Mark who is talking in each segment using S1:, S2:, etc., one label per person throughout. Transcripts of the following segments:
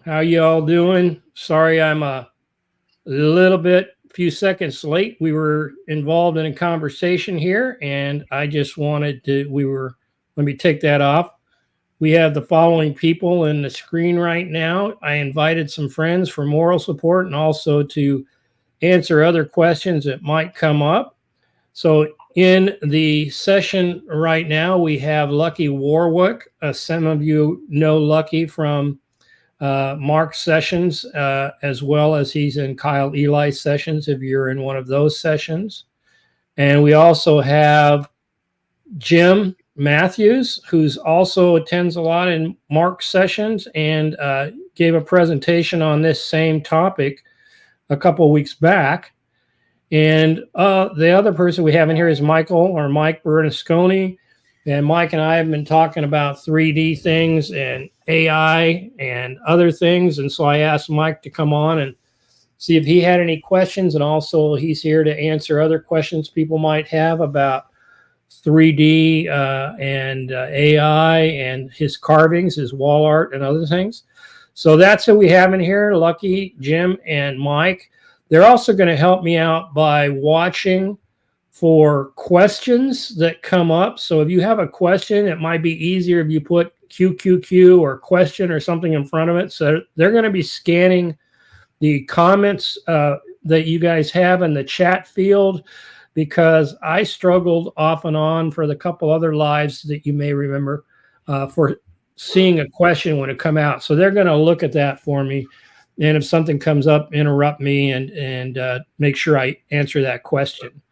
S1: How you all doing? Sorry, I'm a few seconds late. We were involved in a conversation here, and I just wanted to. Let me take that off. We have the following people in the screen right now. I invited some friends for moral support and also to answer other questions that might come up. So in the session right now, we have Lucky Warwick. Some of you know Lucky from Mark's sessions, as well as he's in Kyle Eli's sessions if you're in one of those sessions. And we also have Jim Matthews, who's also attends a lot in Mark's sessions and gave a presentation on this same topic a couple of weeks back. And the other person we have in here is Mike Bernasconi. And Mike and I have been talking about 3D things and AI and other things. And so I asked Mike to come on and see if he had any questions. And also he's here to answer other questions people might have about 3D and AI and his carvings, his wall art and other things. So that's who we have in here, Lucky, Jim, and Mike. They're also going to help me out by watching for questions that come up. So if you have a question, it might be easier if you put QQQ or question or something in front of it. So they're going to be scanning the comments that you guys have in the chat field, because I struggled off and on for the couple other lives that you may remember for seeing a question when it come out. So they're going to look at that for me. And if something comes up, interrupt me and make sure I answer that question.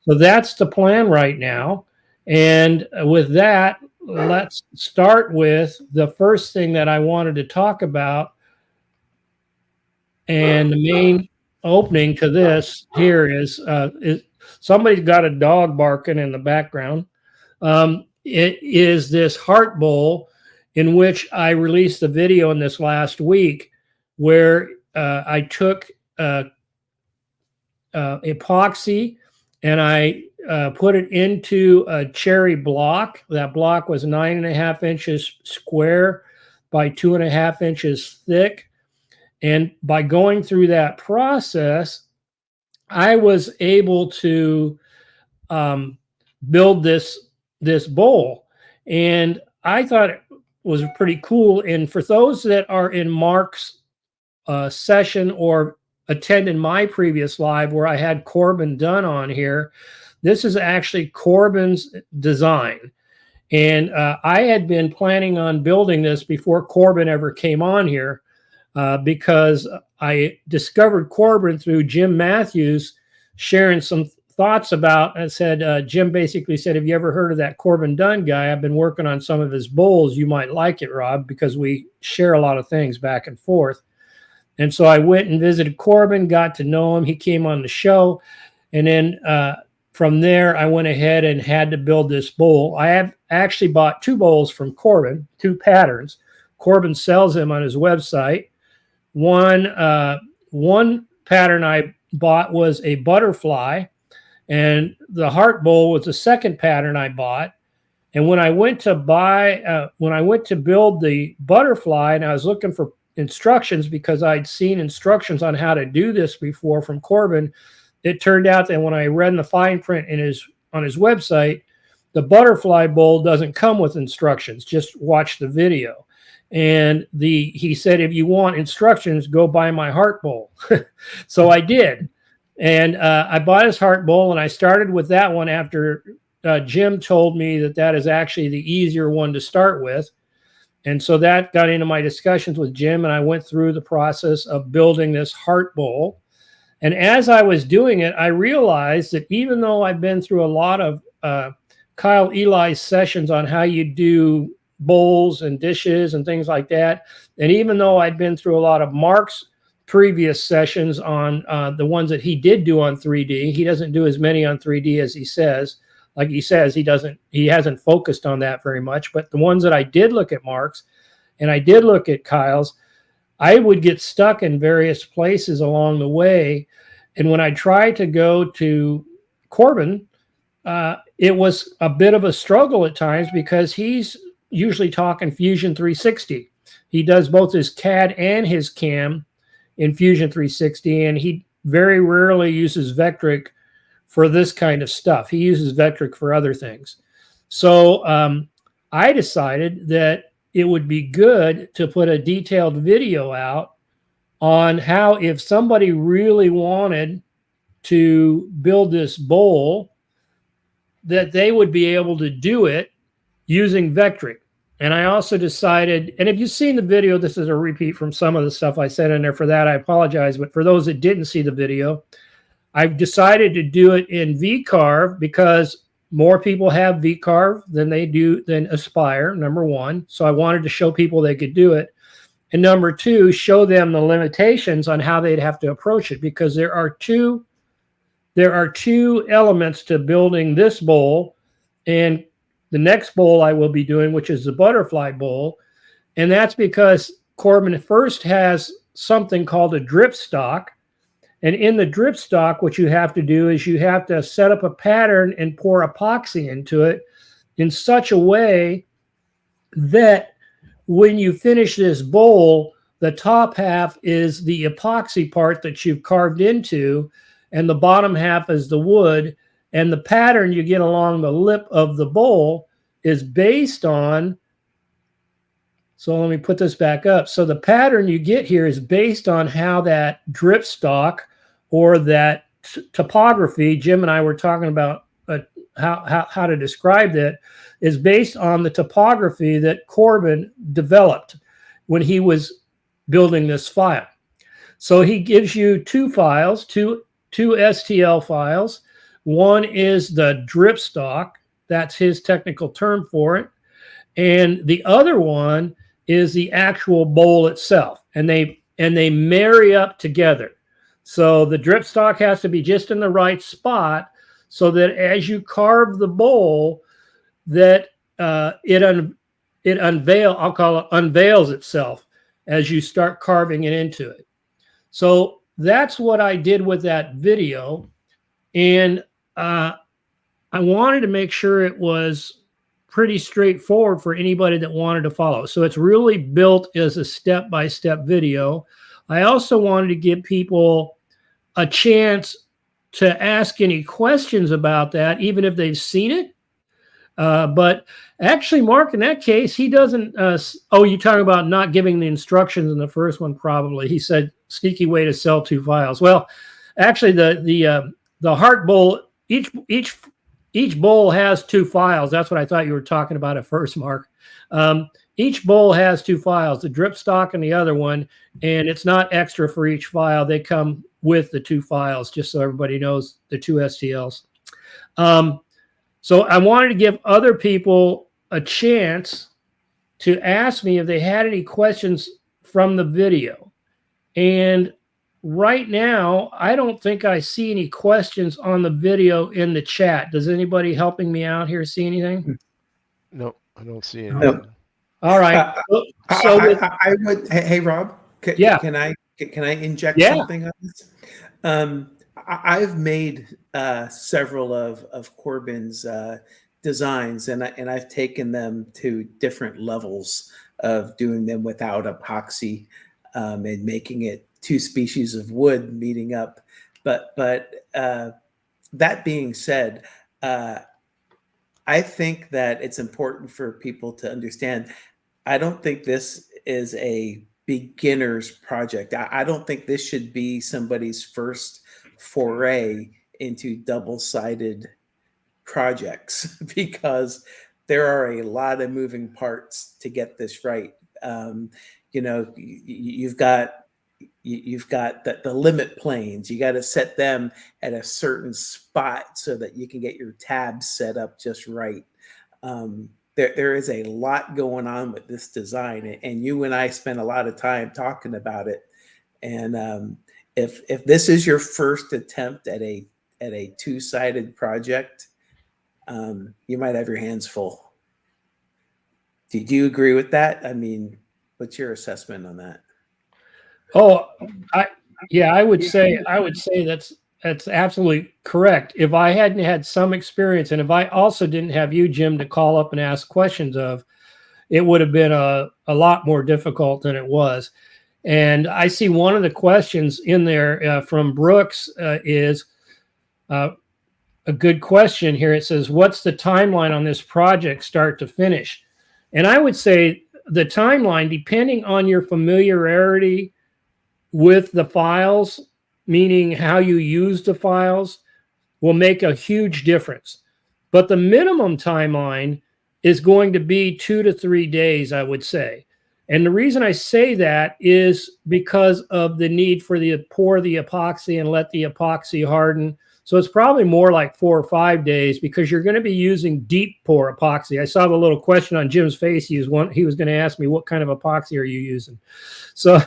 S1: So that's the plan right now. And with that, let's start with the first thing that I wanted to talk about. And the main opening to this here is somebody's got a dog barking in the background. It is this Heartbowl, in which I released a video in this last week where I took epoxy and I put it into a cherry block. That block was 9.5 inches square by 2.5 inches thick. And by going through that process, I was able to build this bowl. And I thought it was pretty cool. And for those that are in Mark's session or attended my previous live where I had Corbin Dunn on here, this is actually Corbin's design. And I had been planning on building this before Corbin ever came on here because I discovered Corbin through Jim Matthews sharing some thoughts about, and said, Jim basically said, have you ever heard of that Corbin Dunn guy? I've been working on some of his bowls. You might like it, Rob, because we share a lot of things back and forth. And so I went and visited Corbin, got to know him. He came on the show. And then from there, I went ahead and had to build this bowl. I have actually bought 2 bowls from Corbin, 2 patterns. Corbin sells them on his website. One pattern I bought was a butterfly, and the Heartbowl was the second pattern I bought. And when I went to build the butterfly, and I was looking for instructions because I'd seen instructions on how to do this before from Corbin, it turned out that when I read in the fine print on his website, the butterfly bowl doesn't come with instructions. Just watch the video. And he said, if you want instructions, go buy my Heartbowl. So I did. And I bought his Heartbowl, and I started with that one after Jim told me that is actually the easier one to start with. And so that got into my discussions with Jim, and I went through the process of building this Heartbowl. And as I was doing it, I realized that even though I've been through a lot of Kyle Eli's sessions on how you do bowls and dishes and things like that, and even though I'd been through a lot of Mark's previous sessions on the ones that he did do on 3D, he doesn't do as many on 3D as he says. Like he says, he hasn't focused on that very much. But the ones that I did look at Mark's and I did look at Kyle's, I would get stuck in various places along the way. And when I tried to go to Corbin, it was a bit of a struggle at times because he's usually talking Fusion 360. He does both his CAD and his CAM in Fusion 360, and he very rarely uses Vectric for this kind of stuff. He uses Vectric for other things. So I decided that it would be good to put a detailed video out on how, if somebody really wanted to build this bowl, that they would be able to do it using Vectric. And I also decided, and if you've seen the video, this is a repeat from some of the stuff I said in there. For that, I apologize. But for those that didn't see the video, I've decided to do it in VCarve because more people have VCarve than Aspire, number one. So I wanted to show people they could do it. And number two, show them the limitations on how they'd have to approach it, because there are two elements to building this bowl and the next bowl I will be doing, which is the butterfly bowl. And that's because Corbin first has something called a drip stock. And in the drip stock, what you have to do is you have to set up a pattern and pour epoxy into it in such a way that when you finish this bowl, the top half is the epoxy part that you've carved into, and the bottom half is the wood. And the pattern you get along the lip of the bowl is based on, so let me put this back up. So the pattern you get here is based on how that drip stock or that topography, Jim and I were talking about how to describe that, is based on the topography that Corbin developed when he was building this file. So he gives you two files, two STL files. One is the drip stock. That's his technical term for it. And the other one is the actual bowl itself. And they marry up together. So the drip stock has to be just in the right spot so that as you carve the bowl, that it unveils itself as you start carving it into it. So that's what I did with that video. And I wanted to make sure it was pretty straightforward for anybody that wanted to follow. So it's really built as a step-by-step video. I also wanted to give people a chance to ask any questions about that, even if they've seen it. But actually, Mark, in that case, he doesn't. You talking about not giving the instructions in the first one? Probably. He said, "Sneaky way to sell two files." Well, actually, the Heartbowl, each bowl has two files. That's what I thought you were talking about at first, Mark. Each bowl has two files, the drip stock and the other one, and it's not extra for each file. They come with the two files, just so everybody knows, the two STLs. So I wanted to give other people a chance to ask me if they had any questions from the video. And right now, I don't think I see any questions on the video in the chat. Does anybody helping me out here see anything?
S2: No, I don't see anything.
S3: No.
S1: All right.
S3: I would. Hey, Rob.
S1: Yeah.
S3: Can I inject something on this? I've made several of Corbin's designs, and I've taken them to different levels of doing them without epoxy and making it two species of wood meeting up. But that being said, I think that it's important for people to understand. I don't think this is a beginner's project. I don't think this should be somebody's first foray into double-sided projects, because there are a lot of moving parts to get this right. You've got the limit planes. You got to set them at a certain spot so that you can get your tabs set up just right. There is a lot going on with this design, and you and I spent a lot of time talking about it. And if this is your first attempt at a two-sided project, you might have your hands full. Do you agree with that? I mean, what's your assessment on that?
S1: Oh, I would say that's absolutely correct. If I hadn't had some experience, and if I also didn't have you, Jim, to call up and ask questions of, it would have been a lot more difficult than it was. And I see one of the questions in there from Brooks is a good question here. It says, what's the timeline on this project start to finish? And I would say the timeline, depending on your familiarity with the files, meaning how you use the files, will make a huge difference. But the minimum timeline is going to be 2 to 3 days, I would say. And the reason I say that is because of the need for the pour the epoxy and let the epoxy harden. So it's probably more like 4 or 5 days, because you're going to be using deep pour epoxy. I saw the little question on Jim's face. He was going to ask me, what kind of epoxy are you using? So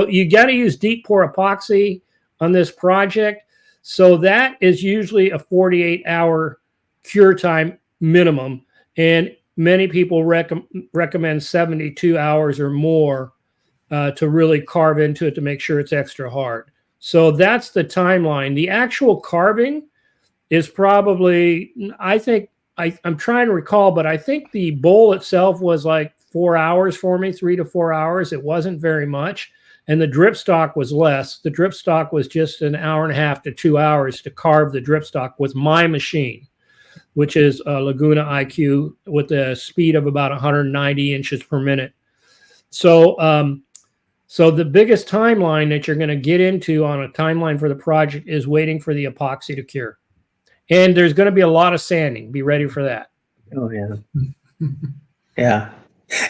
S1: you got to use deep pour epoxy on this project. So that is usually a 48-hour cure time minimum. And many people recommend 72 hours or more to really carve into it to make sure it's extra hard. So that's the timeline. The actual carving is probably, I think, I'm trying to recall, but I think the bowl itself was like 4 hours for me, 3 to 4 hours. It wasn't very much. And the drip stock was less. The drip stock was just an hour and a half to 2 hours to carve the drip stock with my machine, which is a Laguna IQ with a speed of about 190 inches per minute. So the biggest timeline that you're going to get into on a timeline for the project is waiting for the epoxy to cure. And there's going to be a lot of sanding. Be ready for that.
S3: Oh, yeah. Yeah.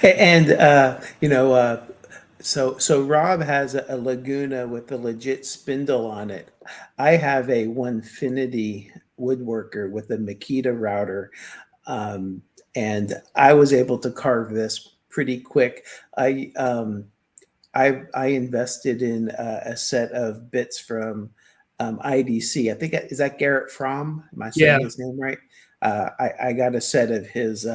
S3: And, so Rob has a Laguna with a legit spindle on it. I have a Onefinity woodworker with a Makita router. And I was able to carve this pretty quick. I invested in a set of bits from IDC. I think, is that Garrett Fromm? Am I saying his name right? I got a set of his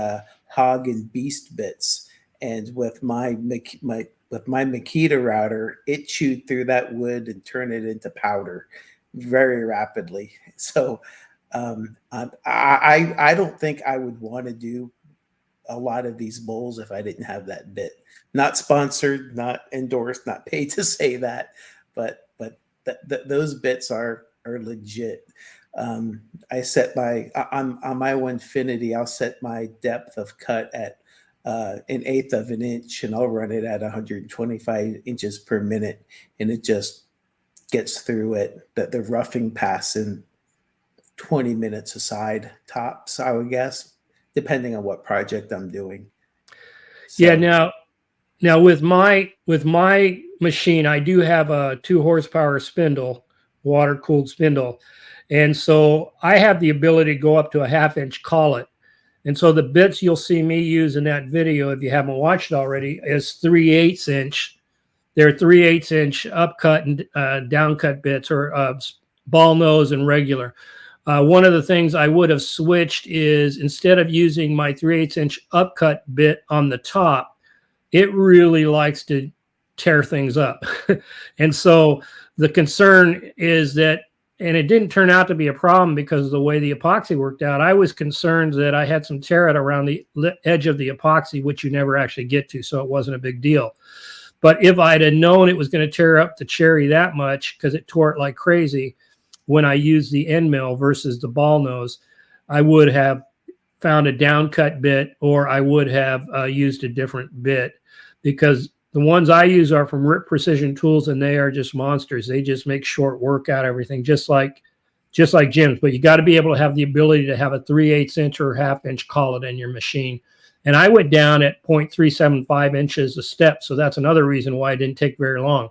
S3: Hog and Beast bits, and with my Makita router, it chewed through that wood and turned it into powder very rapidly. So I don't think I would want to do a lot of these bowls if I didn't have that bit. Not sponsored, not endorsed, not paid to say that, but those bits are legit. I set my on my Onefinity, I'll set my depth of cut at 1/8 of an inch, and I'll run it at 125 inches per minute, and it just gets through it. The roughing pass in 20 minutes aside, tops, I would guess, depending on what project I'm doing. So,
S1: yeah. Now with my machine, I do have a 2 horsepower spindle, water cooled spindle. And so I have the ability to go up to a 1/2 inch collet. And so the bits you'll see me use in that video, if you haven't watched it already, is 3/8 inch. They're 3/8 inch upcut and downcut bits, or ball nose and regular. One of the things I would have switched is, instead of using my 3/8 inch upcut bit on the top, it really likes to tear things up. And so the concern is that, and it didn't turn out to be a problem because of the way the epoxy worked out. I was concerned that I had some tear it around the edge of the epoxy, which you never actually get to, so it wasn't a big deal. But if I'd have known it was going to tear up the cherry that much, because it tore it like crazy when I used the end mill versus the ball nose, I would have found a downcut bit, or I would have used a different bit, because the ones I use are from Rip Precision Tools, and they are just monsters. They just make short work out of everything, just like Jim's. But you got to be able to have the ability to have a 3/8 inch or 1/2 inch collet in your machine. And I went down at 0.375 inches a step, so that's another reason why it didn't take very long.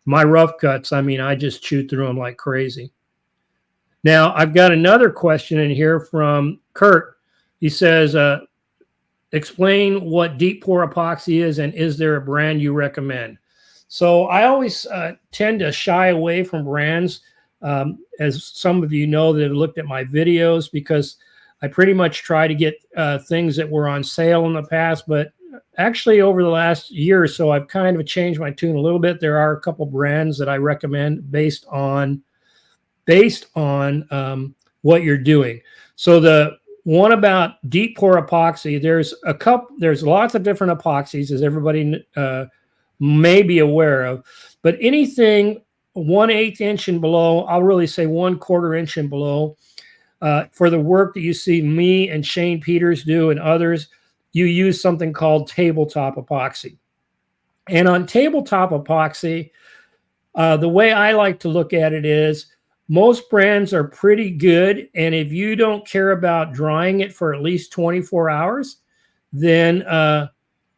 S1: My rough cuts, I mean, I just chewed through them like crazy. Now, I've got another question in here from Kurt. He says, explain what deep pour epoxy is, and is there a brand you recommend? So I always tend to shy away from brands, as some of you know that have looked at my videos, because I pretty much try to get things that were on sale in the past. But actually, over the last year or so, I've kind of changed my tune a little bit. There are a couple brands that I recommend based on what you're doing. So one about deep pour epoxy. There's lots of different epoxies, as everybody may be aware of, but anything 1/8 inch and below, I'll really say 1/4 inch and below, for the work that you see me and Shane Peters do and others, you use something called tabletop epoxy. And on tabletop epoxy, the way I like to look at it is most brands are pretty good. And if you don't care about drying it for at least 24 hours, then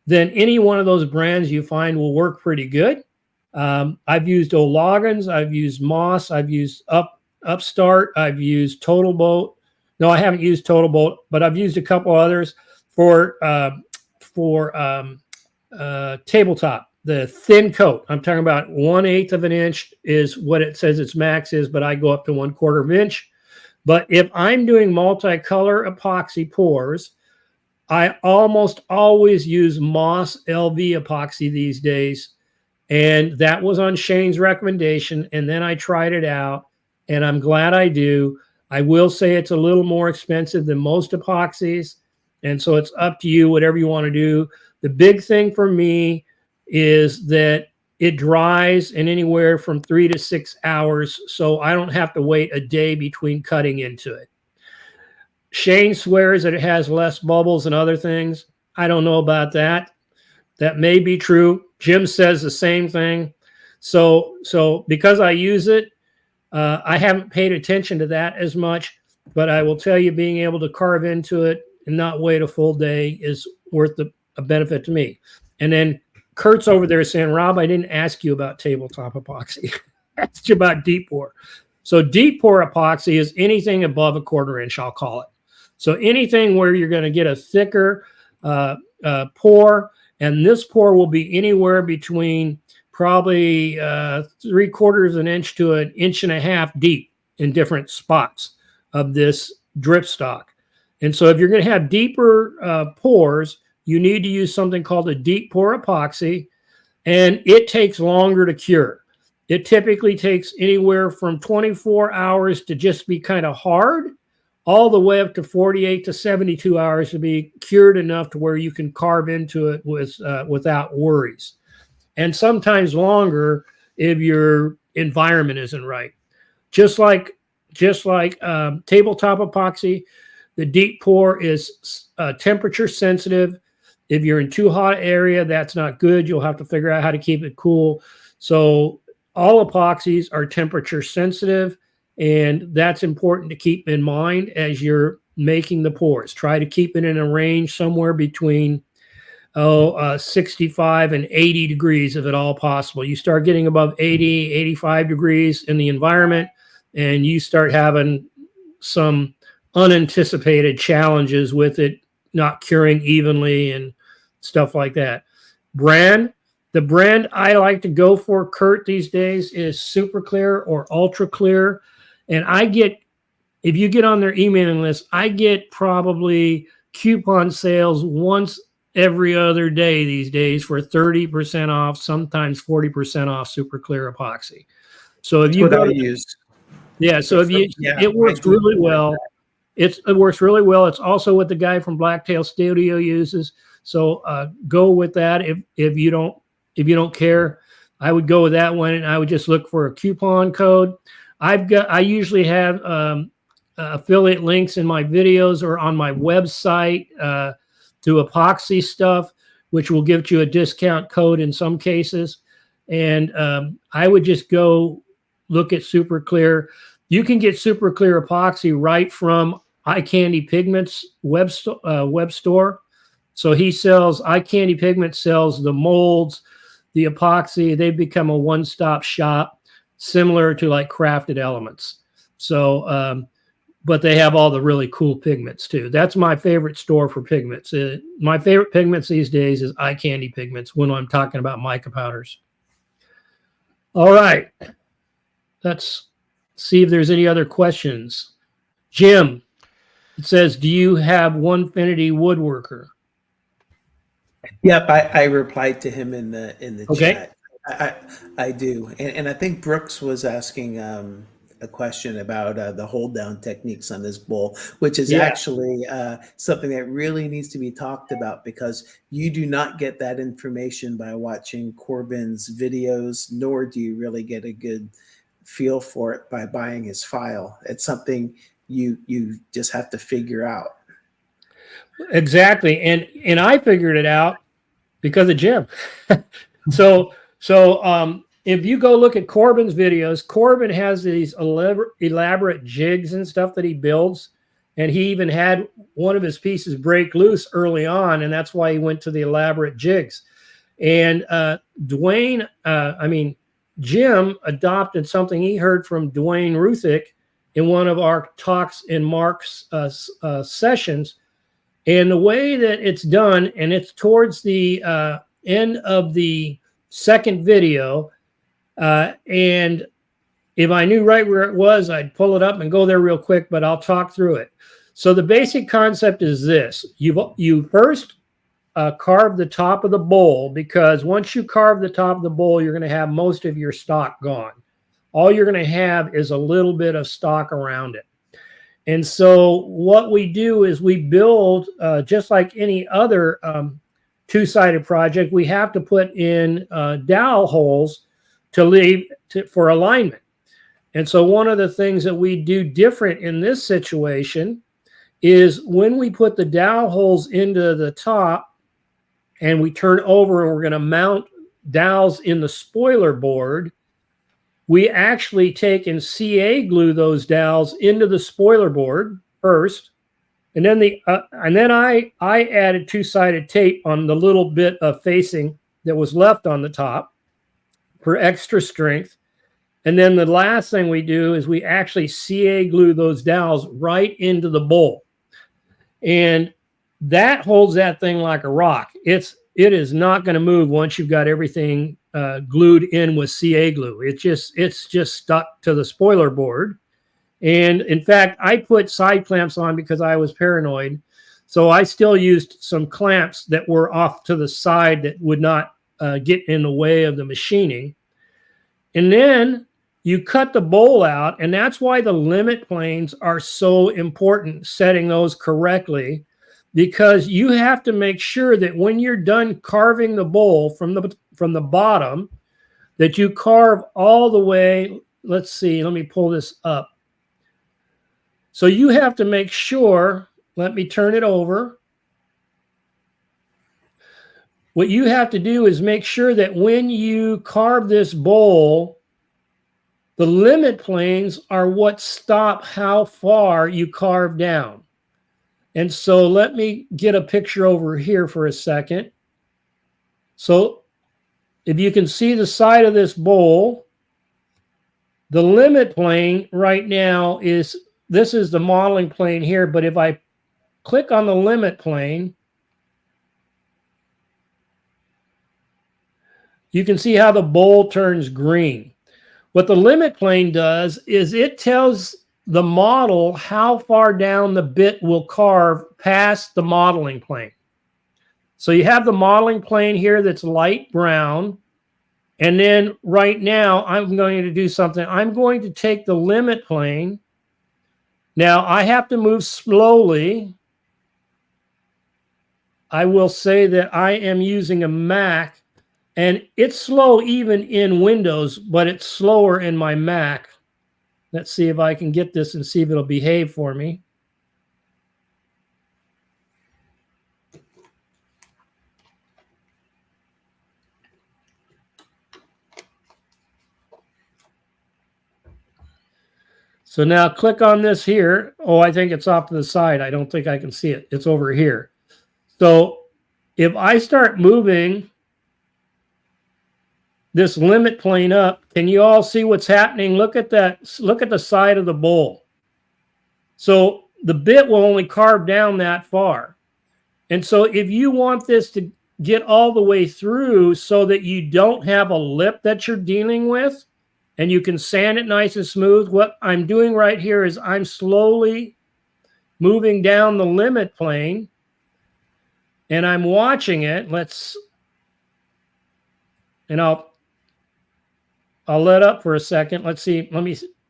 S1: any one of those brands you find will work pretty good. I've used O'Loggins, I've used Moss, I've used Upstart, I've used Total Boat. No, I haven't used Total Boat, but I've used a couple others for tabletop. The thin coat, I'm talking about 1/8 of an inch is what it says its max is, but I go up to 1/4 of an inch. But if I'm doing multicolor epoxy pours, I almost always use Moss LV epoxy these days. And that was on Shane's recommendation. And then I tried it out and I'm glad I do. I will say it's a little more expensive than most epoxies. And so it's up to you, whatever you want to do. The big thing for me is that it dries in anywhere from 3 to 6 hours. So I don't have to wait a day between cutting into it. Shane swears that it has less bubbles and other things. I don't know about that. That may be true. Jim says the same thing. So because I use it, I haven't paid attention to that as much, but I will tell you, being able to carve into it and not wait a full day is worth a benefit to me. And then Kurt's over there saying, Rob, I didn't ask you about tabletop epoxy. I asked you about deep pour. So deep pour epoxy is anything above 1/4 inch, I'll call it. So anything where you're going to get a thicker pour, and this pour will be anywhere between probably 3/4 of an inch to 1.5 inches deep in different spots of this drip stock. And so if you're going to have deeper pours, you need to use something called a deep pour epoxy, and it takes longer to cure. It typically takes anywhere from 24 hours to just be kind of hard, all the way up to 48 to 72 hours to be cured enough to where you can carve into it without worries. And sometimes longer if your environment isn't right. Just like tabletop epoxy, the deep pour is temperature sensitive. If you're in too hot area, that's not good. You'll have to figure out how to keep it cool. So all epoxies are temperature sensitive, and that's important to keep in mind as you're making the pours. Try to keep it in a range somewhere between 65 and 80 degrees if at all possible. You start getting above 80, 85 degrees in the environment, and you start having some unanticipated challenges with it not curing evenly and stuff like that. The brand I like to go for, Kurt, these days is Super Clear or Ultra Clear. And if you get on their emailing list, I get probably coupon sales once every other day these days for 30% off, sometimes 40% off Super Clear epoxy. So if you go to use, yeah, so if you, it works really well. It works really well. It's also what the guy from Blacktail Studio uses. So go with that. If you don't care, I would go with that one, and I would just look for a coupon code. I usually have affiliate links in my videos or on my website to epoxy stuff, which will give you a discount code in some cases. And I would just go look at Super Clear. You can get Super Clear epoxy right from Eye Candy Pigments web store. So he sells, Eye Candy Pigments sells the molds, the epoxy. They've become a one-stop shop, similar to like Crafted Elements. So, but they have all the really cool pigments too. That's my favorite store for pigments. My favorite pigments these days is Eye Candy Pigments when I'm talking about mica powders. All right. Let's see if there's any other questions. Jim, it says, do you have Onefinity Woodworker?
S3: Yep, I replied to him in the chat. I do, and I think Brooks was asking a question about the hold down techniques on this bowl, which is
S1: Yeah.
S3: actually something that really needs to be talked about, because you do not get that information by watching Corbin's videos, nor do you really get a good feel for it by buying his file. It's something you just have to figure out.
S1: Exactly. And I figured it out because of Jim. So if you go look at Corbin's videos, Corbin has these elaborate jigs and stuff that he builds. And he even had one of his pieces break loose early on. And that's why he went to the elaborate jigs. And Jim adopted something he heard from Dwayne Ruthick in one of our talks in Mark's sessions. And the way that it's done, and it's towards the end of the second video, and if I knew right where it was, I'd pull it up and go there real quick, but I'll talk through it. So the basic concept is this. You first carve the top of the bowl, because once you carve the top of the bowl, you're going to have most of your stock gone. All you're going to have is a little bit of stock around it. And so what we do is we build, just like any other two-sided project, we have to put in dowel holes for alignment. And so one of the things that we do different in this situation is when we put the dowel holes into the top and we turn over and we're going to mount dowels in the spoiler board, we actually take and CA glue those dowels into the spoiler board first, and then I added two-sided tape on the little bit of facing that was left on the top for extra strength. And then the last thing we do is we actually CA glue those dowels right into the bowl, and that holds that thing like a rock. It is not going to move once you've got everything glued in with CA glue. It's just stuck to the spoiler board. And in fact, I put side clamps on because I was paranoid. So I still used some clamps that were off to the side that would not get in the way of the machining. And then you cut the bowl out, and that's why the limit planes are so important, setting those correctly, because you have to make sure that when you're done carving the bowl from the bottom, that you carve all the way. Let's see, let me pull this up. So you have to make sure, let me turn it over. What you have to do is make sure that when you carve this bowl, the limit planes are what stop how far you carve down. And so let me get a picture over here for a second. So if you can see the side of this bowl, the limit plane right now this is the modeling plane here. But if I click on the limit plane, you can see how the bowl turns green. What the limit plane does is it tells the model how far down the bit will carve past the modeling plane. So you have the modeling plane here that's light brown. And then right now I'm going to do something. I'm going to take the limit plane. Now I have to move slowly. I will say that I am using a Mac, and it's slow even in Windows, but it's slower in my Mac. Let's see if I can get this and see if it'll behave for me. So now click on this here. Oh, I think it's off to the side. I don't think I can see it. It's over here. So if I start moving this limit plane up, can you all see what's happening? Look at that. Look at the side of the bowl. So the bit will only carve down that far. And so if you want this to get all the way through so that you don't have a lip that you're dealing with, and you can sand it nice and smooth, what I'm doing right here is I'm slowly moving down the limit plane, and I'm watching it. I'll let up for a second. Let's see.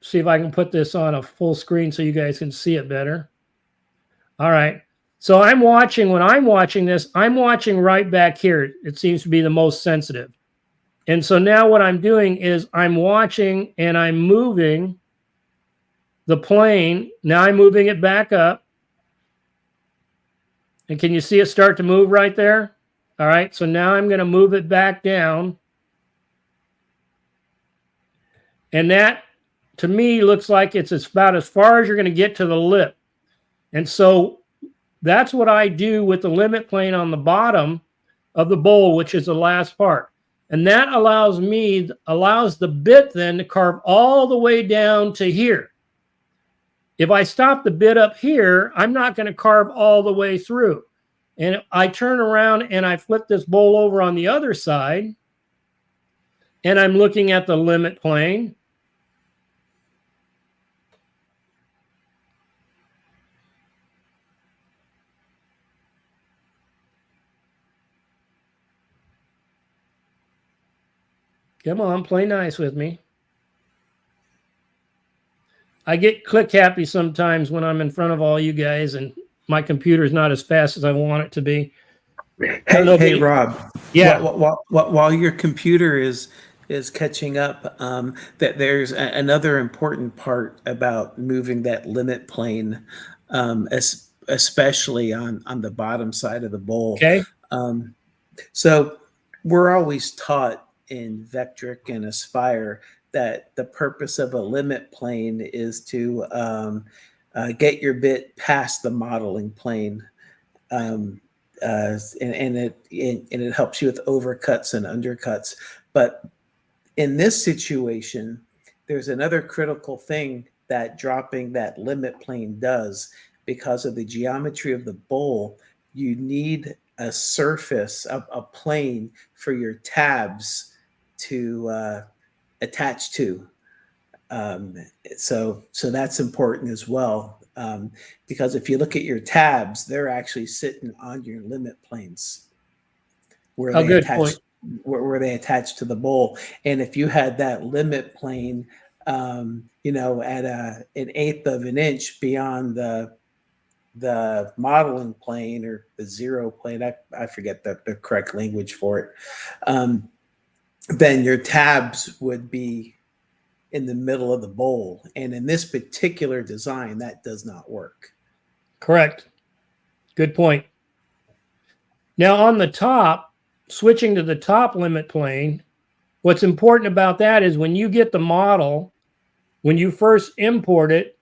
S1: see if I can put this on a full screen so you guys can see it better. All right. So I'm watching, when I'm watching this, I'm watching right back here. It seems to be the most sensitive. And so now what I'm doing is I'm watching and I'm moving the plane. Now I'm moving it back up. And can you see it start to move right there? All right. So now I'm going to move it back down. And that, to me, looks like it's about as far as you're going to get to the lip. And so that's what I do with the limit plane on the bottom of the bowl, which is the last part. And that allows the bit then to carve all the way down to here. If I stop the bit up here, I'm not going to carve all the way through. And I turn around and I flip this bowl over on the other side, and I'm looking at the limit plane. Come on, play nice with me. I get click happy sometimes when I'm in front of all you guys and my computer's not as fast as I want it to be.
S3: Hey, Rob.
S1: Yeah.
S3: While your computer is catching up, that there's another important part about moving that limit plane, especially on the bottom side of the bowl.
S1: Okay.
S3: So we're always taught in Vectric and Aspire that the purpose of a limit plane is to get your bit past the modeling plane, and it helps you with overcuts and undercuts. But in this situation, there's another critical thing that dropping that limit plane does. Because of the geometry of the bowl, you need a surface, a plane for your tabs to attach to. So that's important as well, because if you look at your tabs, they're actually sitting on your limit planes where they attach to the bowl. And if you had that limit plane, at an 1/8 of an inch beyond the modeling plane or the zero plane, I forget the correct language for it, then your tabs would be in the middle of the bowl. And in this particular design, that does not work.
S1: Correct. Good point. Now on the top, switching to the top limit plane, what's important about that is when you get the model, when you first import it,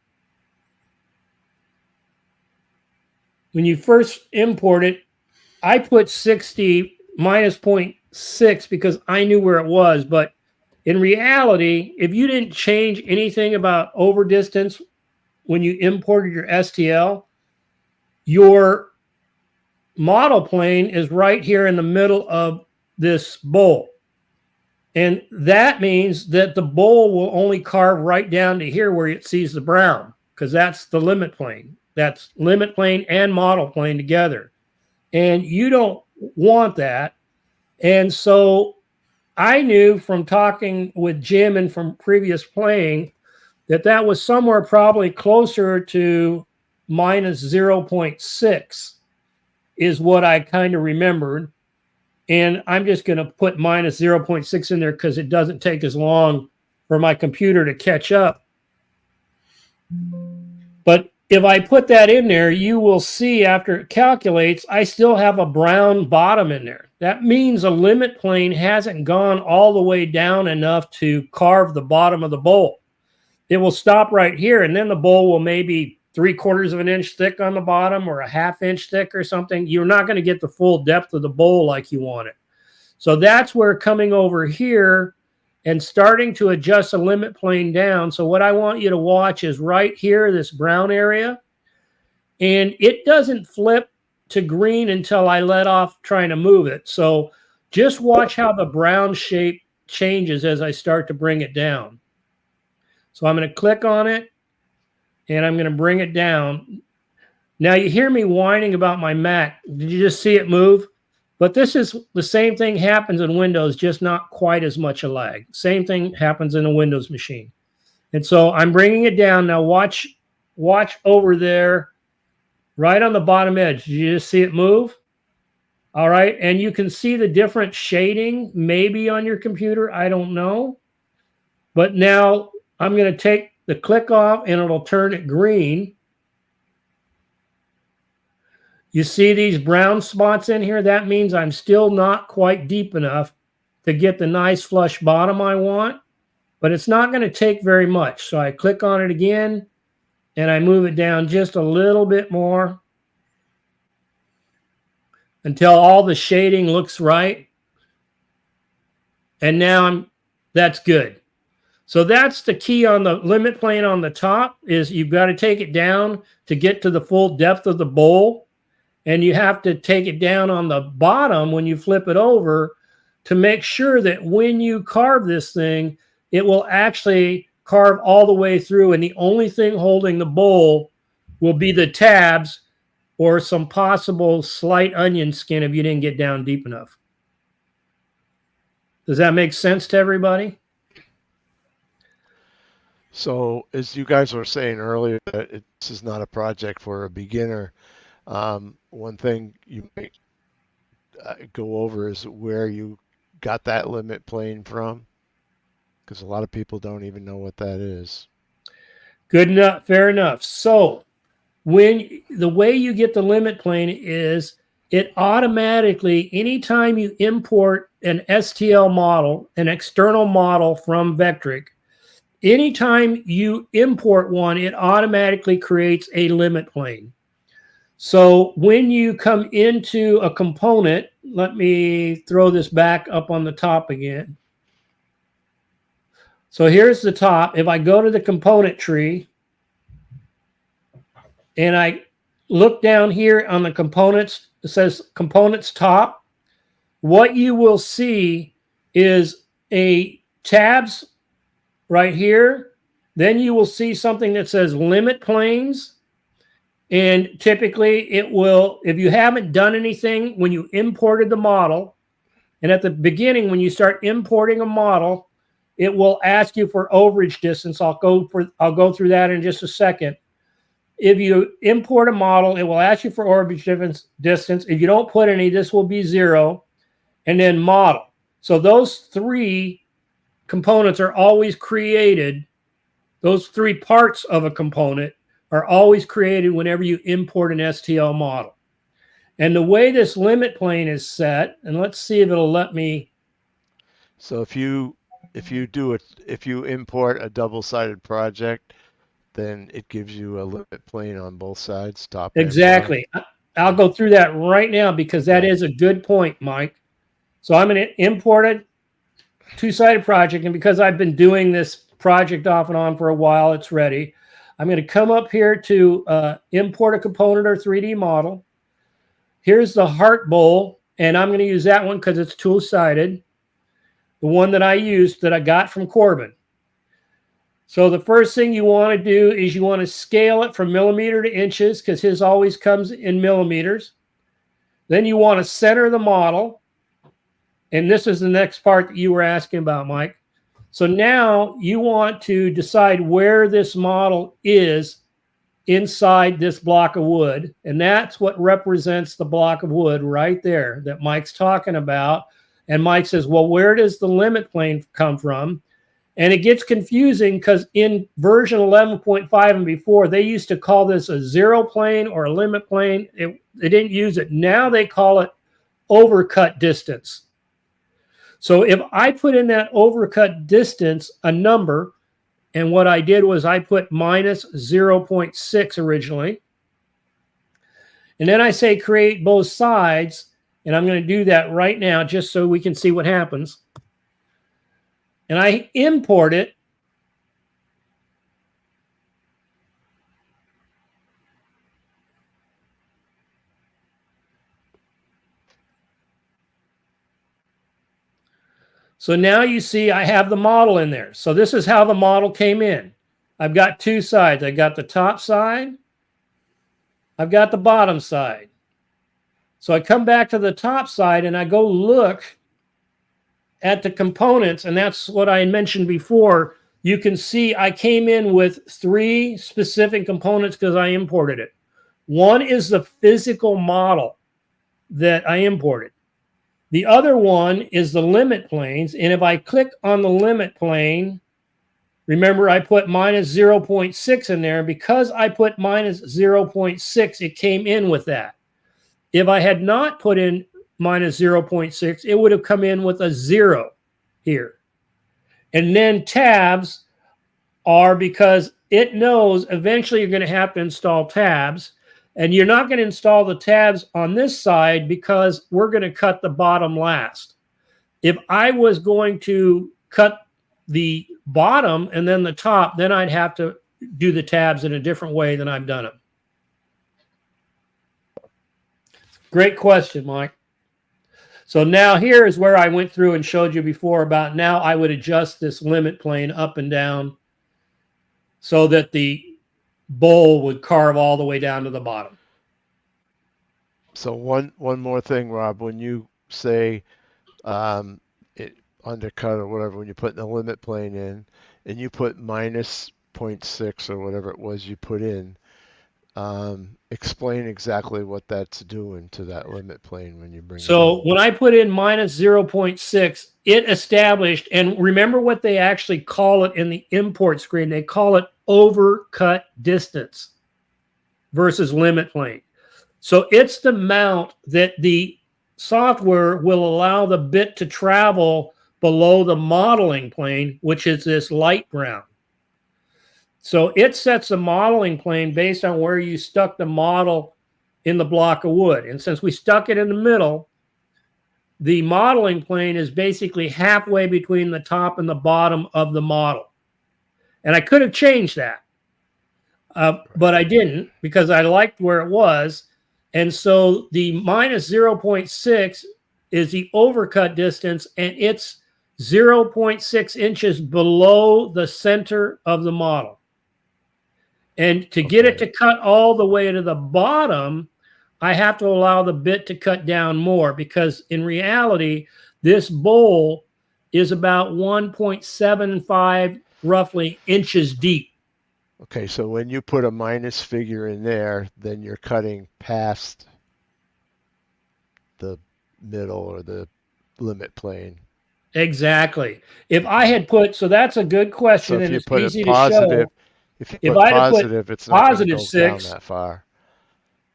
S1: I put 60 minus 0.6 because I knew where it was. But in reality, if you didn't change anything about over distance when you imported your STL, your model plane is right here in the middle of this bowl. And that means that the bowl will only carve right down to here where it sees the brown, because that's the limit plane. That's limit plane and model plane together. And you don't want that. And so I knew from talking with Jim and from previous playing that was somewhere probably closer to minus 0.6 is what I kind of remembered. And I'm just going to put minus 0.6 in there because it doesn't take as long for my computer to catch up. But if I put that in there, you will see after it calculates, I still have a brown bottom in there. That means a limit plane hasn't gone all the way down enough to carve the bottom of the bowl. It will stop right here, and then the bowl will maybe 3/4 of an inch thick on the bottom or a 1/2 inch thick or something. You're not going to get the full depth of the bowl like you want it. So that's where coming over here and starting to adjust the limit plane down. So what I want you to watch is right here, this brown area. And it doesn't flip to green until I let off trying to move it. So just watch how the brown shape changes as I start to bring it down. So I'm going to click on it and I'm going to bring it down. Now you hear me whining about my Mac. Did you just see it move? But this is the same thing happens in Windows, just not quite as much a lag. Same thing happens in a Windows machine. And so I'm bringing it down. Now watch over there, right on the bottom edge. Did you just see it move? All right. And you can see the different shading maybe on your computer. I don't know. But now I'm going to take the click off and it'll turn it green. You see these brown spots in here? That means I'm still not quite deep enough to get the nice flush bottom I want, but it's not going to take very much. So I click on it again and I move it down just a little bit more until all the shading looks right. And now that's good. So that's the key on the limit plane on the top, is you've got to take it down to get to the full depth of the bowl. And you have to take it down on the bottom when you flip it over to make sure that when you carve this thing, it will actually carve all the way through. And the only thing holding the bowl will be the tabs or some possible slight onion skin if you didn't get down deep enough. Does that make sense to everybody?
S2: So as you guys were saying earlier, this is not a project for a beginner. One thing you might go over is where you got that limit plane from, because a lot of people don't even know what that is.
S1: Good enough. Fair enough. So the way you get the limit plane is it automatically, anytime you import an STL model, an external model from Vectric, anytime you import one, it automatically creates a limit plane. So when you come into a component, let me throw this back up on the top again. So here's the top. If I go to the component tree and I look down here on the components, it says components top. What you will see is a tabs right here. Then you will see something that says limit planes. And typically it will, if you haven't done anything when you imported the model, and at the beginning when you start importing a model, it will ask you for overage distance. I'll go through that in just a second. If you import a model, it will ask you for overage distance. If you don't put any, this will be 0. And then model. So those 3 components are always created. Those 3 parts of a component are always created whenever you import an STL model. And the way this limit plane is set, and let's see if it'll let me.
S2: So if you import a double-sided project, then it gives you a limit plane on both sides, top and
S1: Exactly.
S2: bottom.
S1: I'll go through that right now because that is a good point, Mike. So I'm going to import a 2-sided project, and because I've been doing this project off and on for a while, it's ready. I'm going to come up here to import a component or 3D model. Here's the Heartbowl, and I'm going to use that one because it's 2-sided. The one that I used that I got from Corbin. So the first thing you want to do is you want to scale it from millimeter to inches because his always comes in millimeters. Then you want to center the model. And this is the next part that you were asking about, Mike. So now you want to decide where this model is inside this block of wood. And that's what represents the block of wood right there that Mike's talking about. And Mike says, well, where does the limit plane come from? And it gets confusing because in version 11.5 and before, they used to call this a 0 plane or a limit plane. They didn't use it. Now they call it overcut distance. So if I put in that overcut distance a number, and what I did was I put minus 0.6 originally, and then I say create both sides, and I'm going to do that right now just so we can see what happens. And I import it. So now you see I have the model in there. So this is how the model came in. I've got 2 sides. I got the top side. I've got the bottom side. So I come back to the top side and I go look at the components. And that's what I mentioned before. you can see I came in with 3 specific components because I imported it. One is the physical model that I imported. The other one is the limit planes. And if I click on the limit plane, remember I put minus 0.6 in there. Because I put minus 0.6, it came in with that. If I had not put in minus 0.6, it would have come in with a 0 here. And then tabs are because it knows eventually you're going to have to install tabs. And you're not going to install the tabs on this side because we're going to cut the bottom last. If I was going to cut the bottom and then the top, then I'd have to do the tabs in a different way than I've done them. Great question, Mike. So now here is where I went through and showed you before about now I would adjust this limit plane up and down so that the bowl would carve all the way down to the bottom.
S2: So one more thing, Rob, when you say it undercut or whatever, when you put the limit plane in and you put minus 0.6 or whatever it was you put in, explain exactly what that's doing to that limit plane when you bring it in.
S1: So when I put in minus 0.6, it established, and remember what they actually call it in the import screen. They call it overcut distance versus limit plane. So it's the mount that the software will allow the bit to travel below the modeling plane, which is this light brown. So it sets a modeling plane based on where you stuck the model in the block of wood. And since we stuck it in the middle, the modeling plane is basically halfway between the top and the bottom of the model. And I could have changed that, but I didn't because I liked where it was. And so the minus 0.6 is the overcut distance, and it's 0.6 inches below the center of the model. And to get it to cut all the way to the bottom, I have to allow the bit to cut down more because in reality, this bowl is about 1.75 roughly inches deep.
S2: Okay, so when you put a minus figure in there, then you're cutting past the middle or the limit plane.
S1: Exactly. If I had put, so that's a good question,
S2: So if
S1: and
S2: you
S1: it's
S2: put
S1: easy
S2: it
S1: to
S2: positive,
S1: show.
S2: if you
S1: If
S2: put
S1: I'd have put
S2: positive, it's not going to
S1: positive
S2: go
S1: 6,
S2: down that far.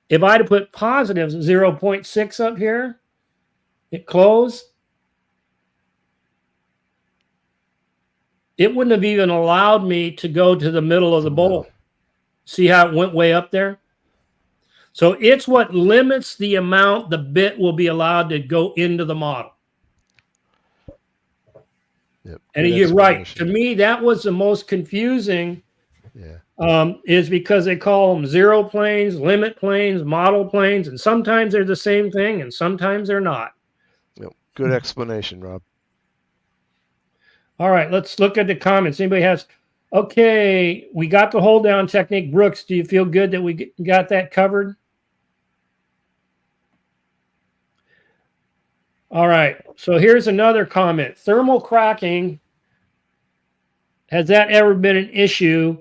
S1: If I'd have put positive 0.6 up here, it closed, it wouldn't have even allowed me to go to the middle of the bowl. See how it went way up there? So it's what limits the amount the bit will be allowed to go into the model.
S2: Yep,
S1: and you're right. To me, that was the most confusing.
S2: Yeah.
S1: Is because they call them zero planes, limit planes, model planes, and sometimes they're the same thing, and sometimes they're not.
S2: Yep. Good explanation, Rob.
S1: All right, let's look at the comments. Anybody has? Okay, we got the hold down technique. Brooks, do you feel good that we got that covered? All right, so here's another comment. Thermal cracking, has that ever been an issue?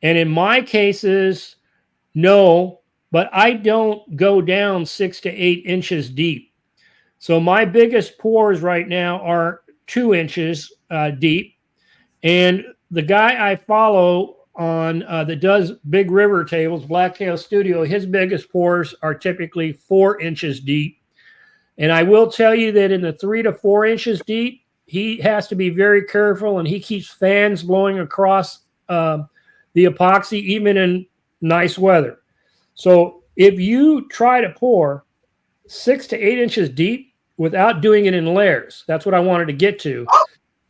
S1: And in my cases, no, but I don't go down 6 to 8 inches deep. So my biggest pores right now are 2 inches deep. And the guy I follow on that does big river tables, Blacktail Studio, his biggest pores are typically 4 inches deep. And I will tell you that in the 3 to 4 inches deep, he has to be very careful, and he keeps fans blowing across the epoxy, even in nice weather. So if you try to pour 6 to 8 inches deep without doing it in layers, that's what I wanted to get to.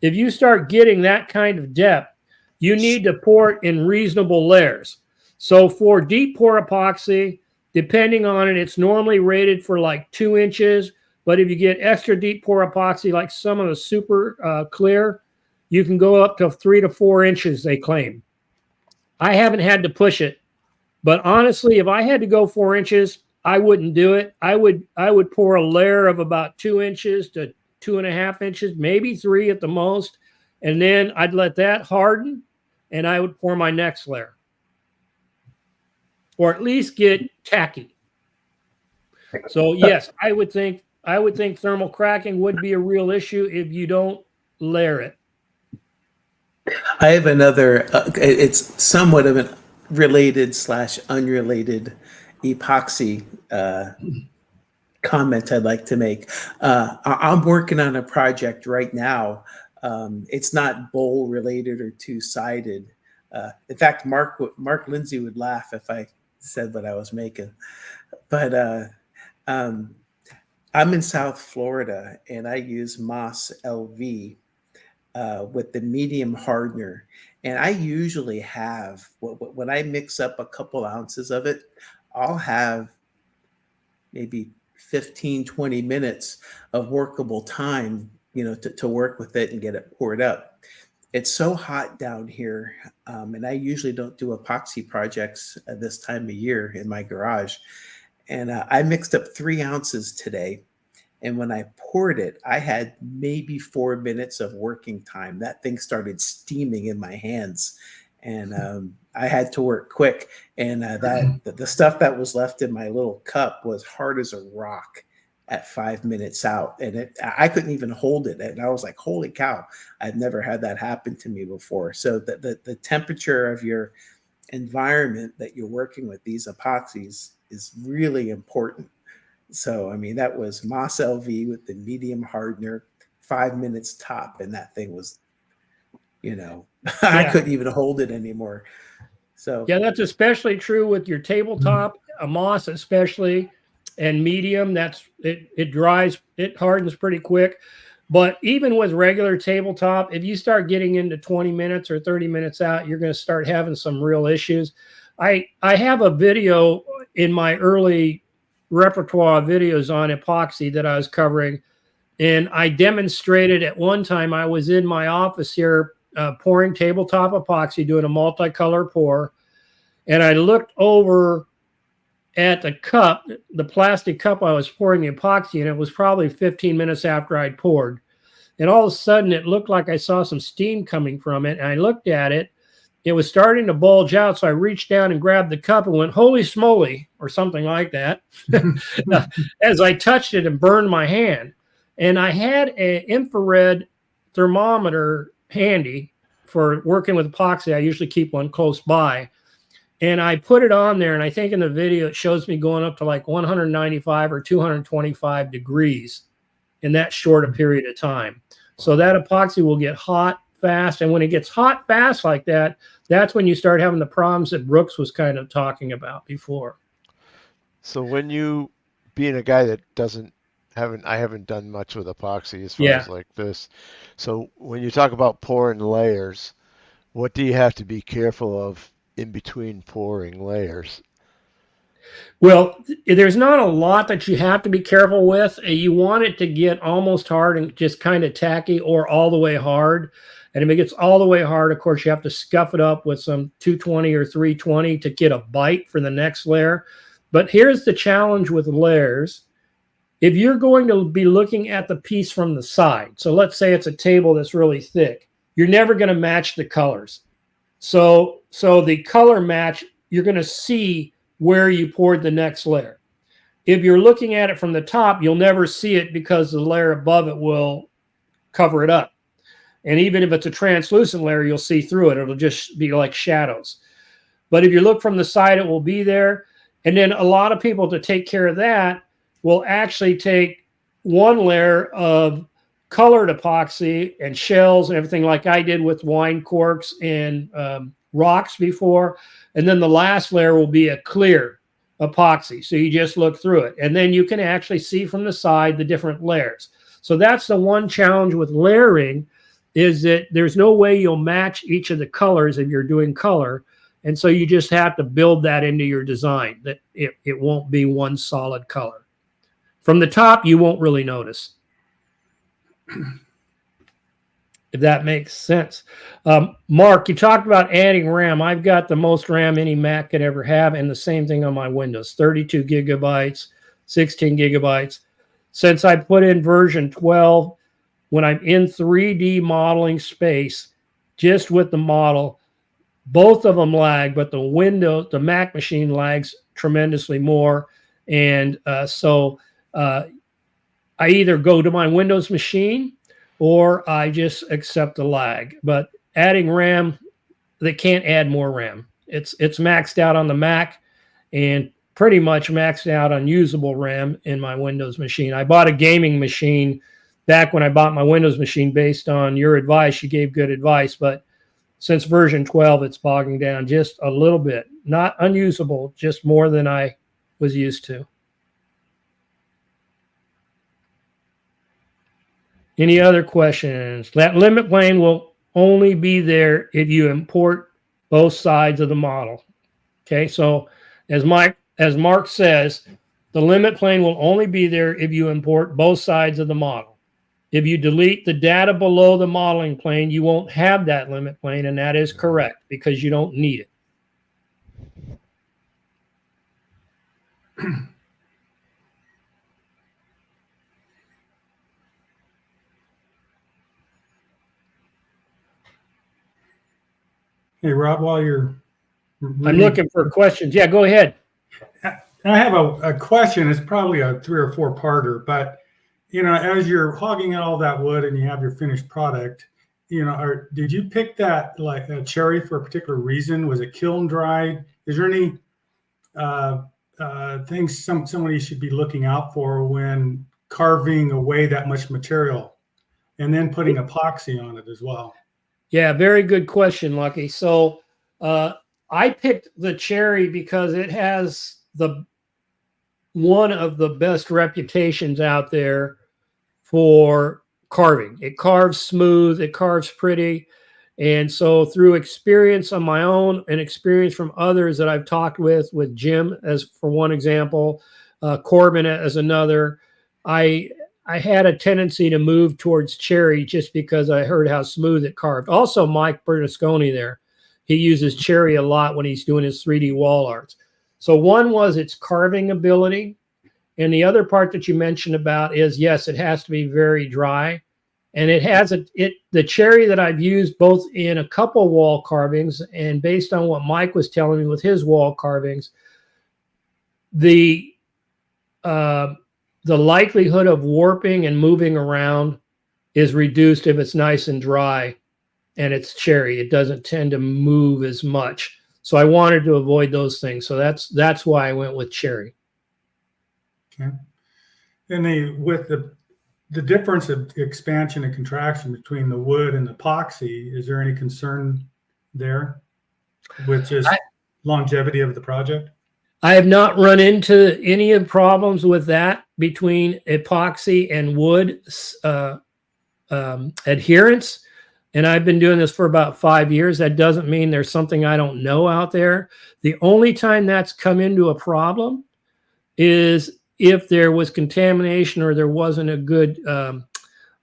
S1: If you start getting that kind of depth, you need to pour it in reasonable layers. So for deep pour epoxy, depending on it, it's normally rated for like 2 inches. But if you get extra deep pour epoxy, like some of the super clear, you can go up to 3 to 4 inches, they claim. I haven't had to push it, but honestly, if I had to go 4 inches, I wouldn't do it. I would pour a layer of about 2 inches to 2.5 inches, maybe 3 at the most, and then I'd let that harden, and I would pour my next layer, or at least get tacky. So yes, I would think thermal cracking would be a real issue if you don't layer it.
S3: I have another, it's somewhat of an related / unrelated epoxy comment I'd like to make. I'm working on a project right now. It's not bowl related or two-sided. In fact, Mark Lindsay would laugh if I said what I was making. But I'm in South Florida, and I use Moss LV with the medium hardener. And I usually have, when I mix up a couple ounces of it, I'll have maybe 15, 20 minutes of workable time, to work with it and get it poured up. It's so hot down here, and I usually don't do epoxy projects at this time of year in my garage. And I mixed up 3 ounces today. And when I poured it, I had maybe 4 minutes of working time. That thing started steaming in my hands, and I had to work quick. And the stuff that was left in my little cup was hard as a rock at 5 minutes out, and I couldn't even hold it. And I was like, "Holy cow! I've never had that happen to me before." So the temperature of your environment that you're working with these epoxies is really important. So, I mean, that was Moss LV with the medium hardener, 5 minutes top. And that thing was, I couldn't even hold it anymore. So,
S1: yeah, that's especially true with your tabletop, a Moss especially, and medium. It dries, it hardens pretty quick. But even with regular tabletop, if you start getting into 20 minutes or 30 minutes out, you're going to start having some real issues. I have a video in my early repertoire videos on epoxy that I was covering, and I demonstrated at one time. I was in my office here pouring tabletop epoxy, doing a multicolor pour, and I looked over at the cup, the plastic cup I was pouring the epoxy in. It was probably 15 minutes after I'd poured, and all of a sudden it looked like I saw some steam coming from it, and I looked at it. It was starting to bulge out, so I reached down and grabbed the cup and went, "Holy smoly," or something like that, as I touched it and burned my hand. And I had an infrared thermometer handy for working with epoxy. I usually keep one close by. And I put it on there, and I think in the video it shows me going up to like 195 or 225 degrees in that short a period of time. So that epoxy will get hot fast, and when it gets hot fast like that, that's when you start having the problems that Brooks was kind of talking about before.
S2: So when you, being a guy that I haven't done much with epoxy as far as like this. So when you talk about pouring layers, what do you have to be careful of in between pouring layers?
S1: Well, there's not a lot that you have to be careful with. You want it to get almost hard and just kind of tacky, or all the way hard. And if it gets all the way hard, of course, you have to scuff it up with some 220 or 320 to get a bite for the next layer. But here's the challenge with layers. If you're going to be looking at the piece from the side, so let's say it's a table that's really thick, you're never going to match the colors. So the color match, you're going to see where you poured the next layer. If you're looking at it from the top, you'll never see it because the layer above it will cover it up. And even if it's a translucent layer, you'll see through it. It'll just be like shadows. But if you look from the side, it will be there. And then a lot of people, to take care of that, will actually take one layer of colored epoxy and shells and everything, like I did with wine corks and rocks before. And then the last layer will be a clear epoxy. So you just look through it. And then you can actually see from the side the different layers. So that's the one challenge with layering, is that there's no way you'll match each of the colors if you're doing color. And so you just have to build that into your design, that it won't be one solid color. From the top, you won't really notice. If that makes sense. Mark, you talked about adding RAM. I've got the most RAM any Mac could ever have, and the same thing on my Windows, 32 gigabytes, 16 gigabytes. Since I put in version 12, when I'm in 3D modeling space, just with the model, both of them lag, but the Mac machine lags tremendously more. And so I either go to my Windows machine or I just accept the lag. But adding RAM, they can't add more RAM. It's maxed out on the Mac and pretty much maxed out on usable RAM in my Windows machine. I bought a gaming machine back when I bought my Windows machine based on your advice. You gave good advice, but since version 12, it's bogging down just a little bit. Not unusable, just more than I was used to. Any other questions? That limit plane will only be there if you import both sides of the model. Okay, so as Mark says, the limit plane will only be there if you import both sides of the model. If you delete the data below the modeling plane, you won't have that limit plane, and that is correct because you don't need it.
S4: Hey, Rob, while you're
S1: I'm looking for questions. Yeah, go ahead.
S4: I have a question. It's probably a 3 or 4 parter, but you know, as you're hogging out all that wood and you have your finished product, you know, did you pick that like a cherry for a particular reason? Was it kiln dried? Is there any things somebody should be looking out for when carving away that much material and then putting epoxy on it as well?
S1: Yeah, very good question, Lucky. So I picked the cherry because it has one of the best reputations out there for carving. It carves smooth, it carves pretty. And so through experience on my own and experience from others that I've talked with Jim as for one example, Corbin as another, I had a tendency to move towards cherry just because I heard how smooth it carved. Also, Mike Bernasconi there, he uses cherry a lot when he's doing his 3D wall arts. So one was its carving ability. And the other part that you mentioned about is, yes, it has to be very dry. And it has the cherry that I've used both in a couple wall carvings and based on what Mike was telling me with his wall carvings, the likelihood of warping and moving around is reduced if it's nice and dry and it's cherry. It doesn't tend to move as much. So I wanted to avoid those things. So that's why I went with cherry.
S4: Okay. And with the difference of expansion and contraction between the wood and epoxy, is there any concern there with just longevity of the project?
S1: I have not run into any of the problems with that between epoxy and wood adherence. And I've been doing this for about 5 years. That doesn't mean there's something I don't know out there. The only time that's come into a problem is if there was contamination or there wasn't a good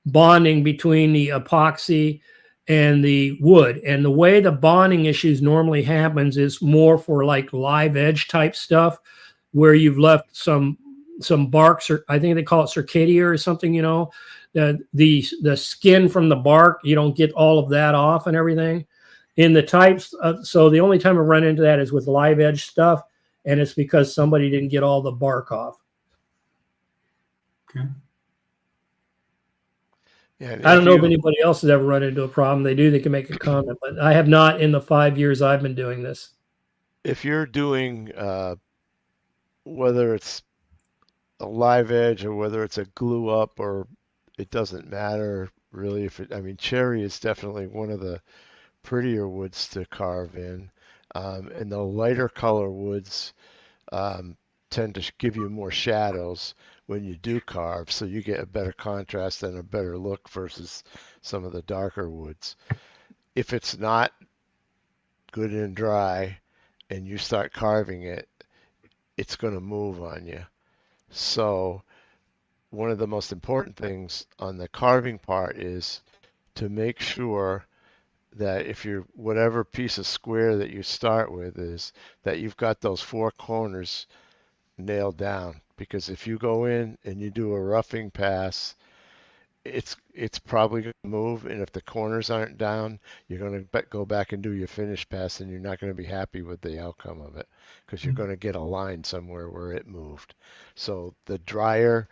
S1: bonding between the epoxy and the wood. And the way the bonding issues normally happens is more for like live edge type stuff where you've left some barks, or I think they call it circadia or something, you know, the skin from the bark, you don't get all of that off and everything. In the types, so the only time I run into that is with live edge stuff, and it's because somebody didn't get all the bark off.
S4: Okay.
S2: Yeah,
S1: I don't know if anybody else has ever run into a problem. They do, they can make a comment, but I have not in the 5 years I've been doing this.
S2: If you're doing, whether it's a live edge or whether it's a glue up, or it doesn't matter really I mean, cherry is definitely one of the prettier woods to carve in. And the lighter color woods tend to give you more shadows when you do carve, so you get a better contrast and a better look versus some of the darker woods. If it's not good and dry and you start carving it, it's going to move on you. So one of the most important things on the carving part is to make sure that if you're whatever piece of square that you start with is that you've got those 4 corners nailed down, because if you go in and you do a roughing pass, it's probably going to move, and if the corners aren't down, you're going to go back and do your finish pass, and you're not going to be happy with the outcome of it because you're going to get a line somewhere where it moved. So the drier,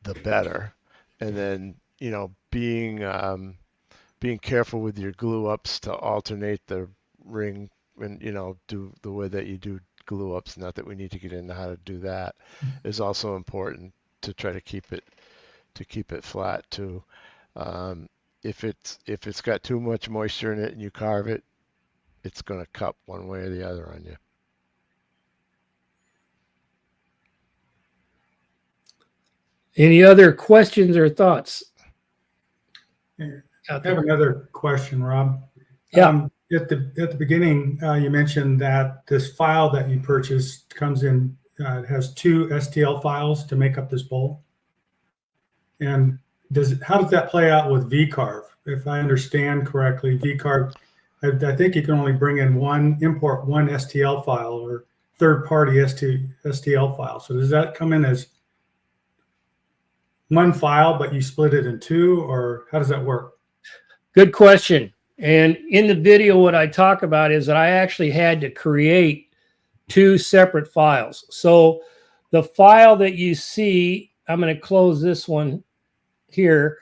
S2: the better. And then, you know, being careful with your glue ups to alternate the ring and, you know, do the way that you do glue ups. Not that we need to get into how to do that, is also important to try to keep it flat too. If it's got too much moisture in it and you carve it, it's going to cup one way or the other on you.
S1: Any other questions or thoughts?
S4: I have another question, Rob.
S1: Yeah.
S4: At the beginning, you mentioned that this file that you purchased comes in, it has 2 STL files to make up this bowl. And how does that play out with VCarve? If I understand correctly, VCarve, I think you can only import one STL file or third-party STL file. So does that come in as one file, but you split it in 2, or how does that work?
S1: Good question. And in the video, what I talk about is that I actually had to create 2 separate files. So the file that you see, I'm going to close this one here.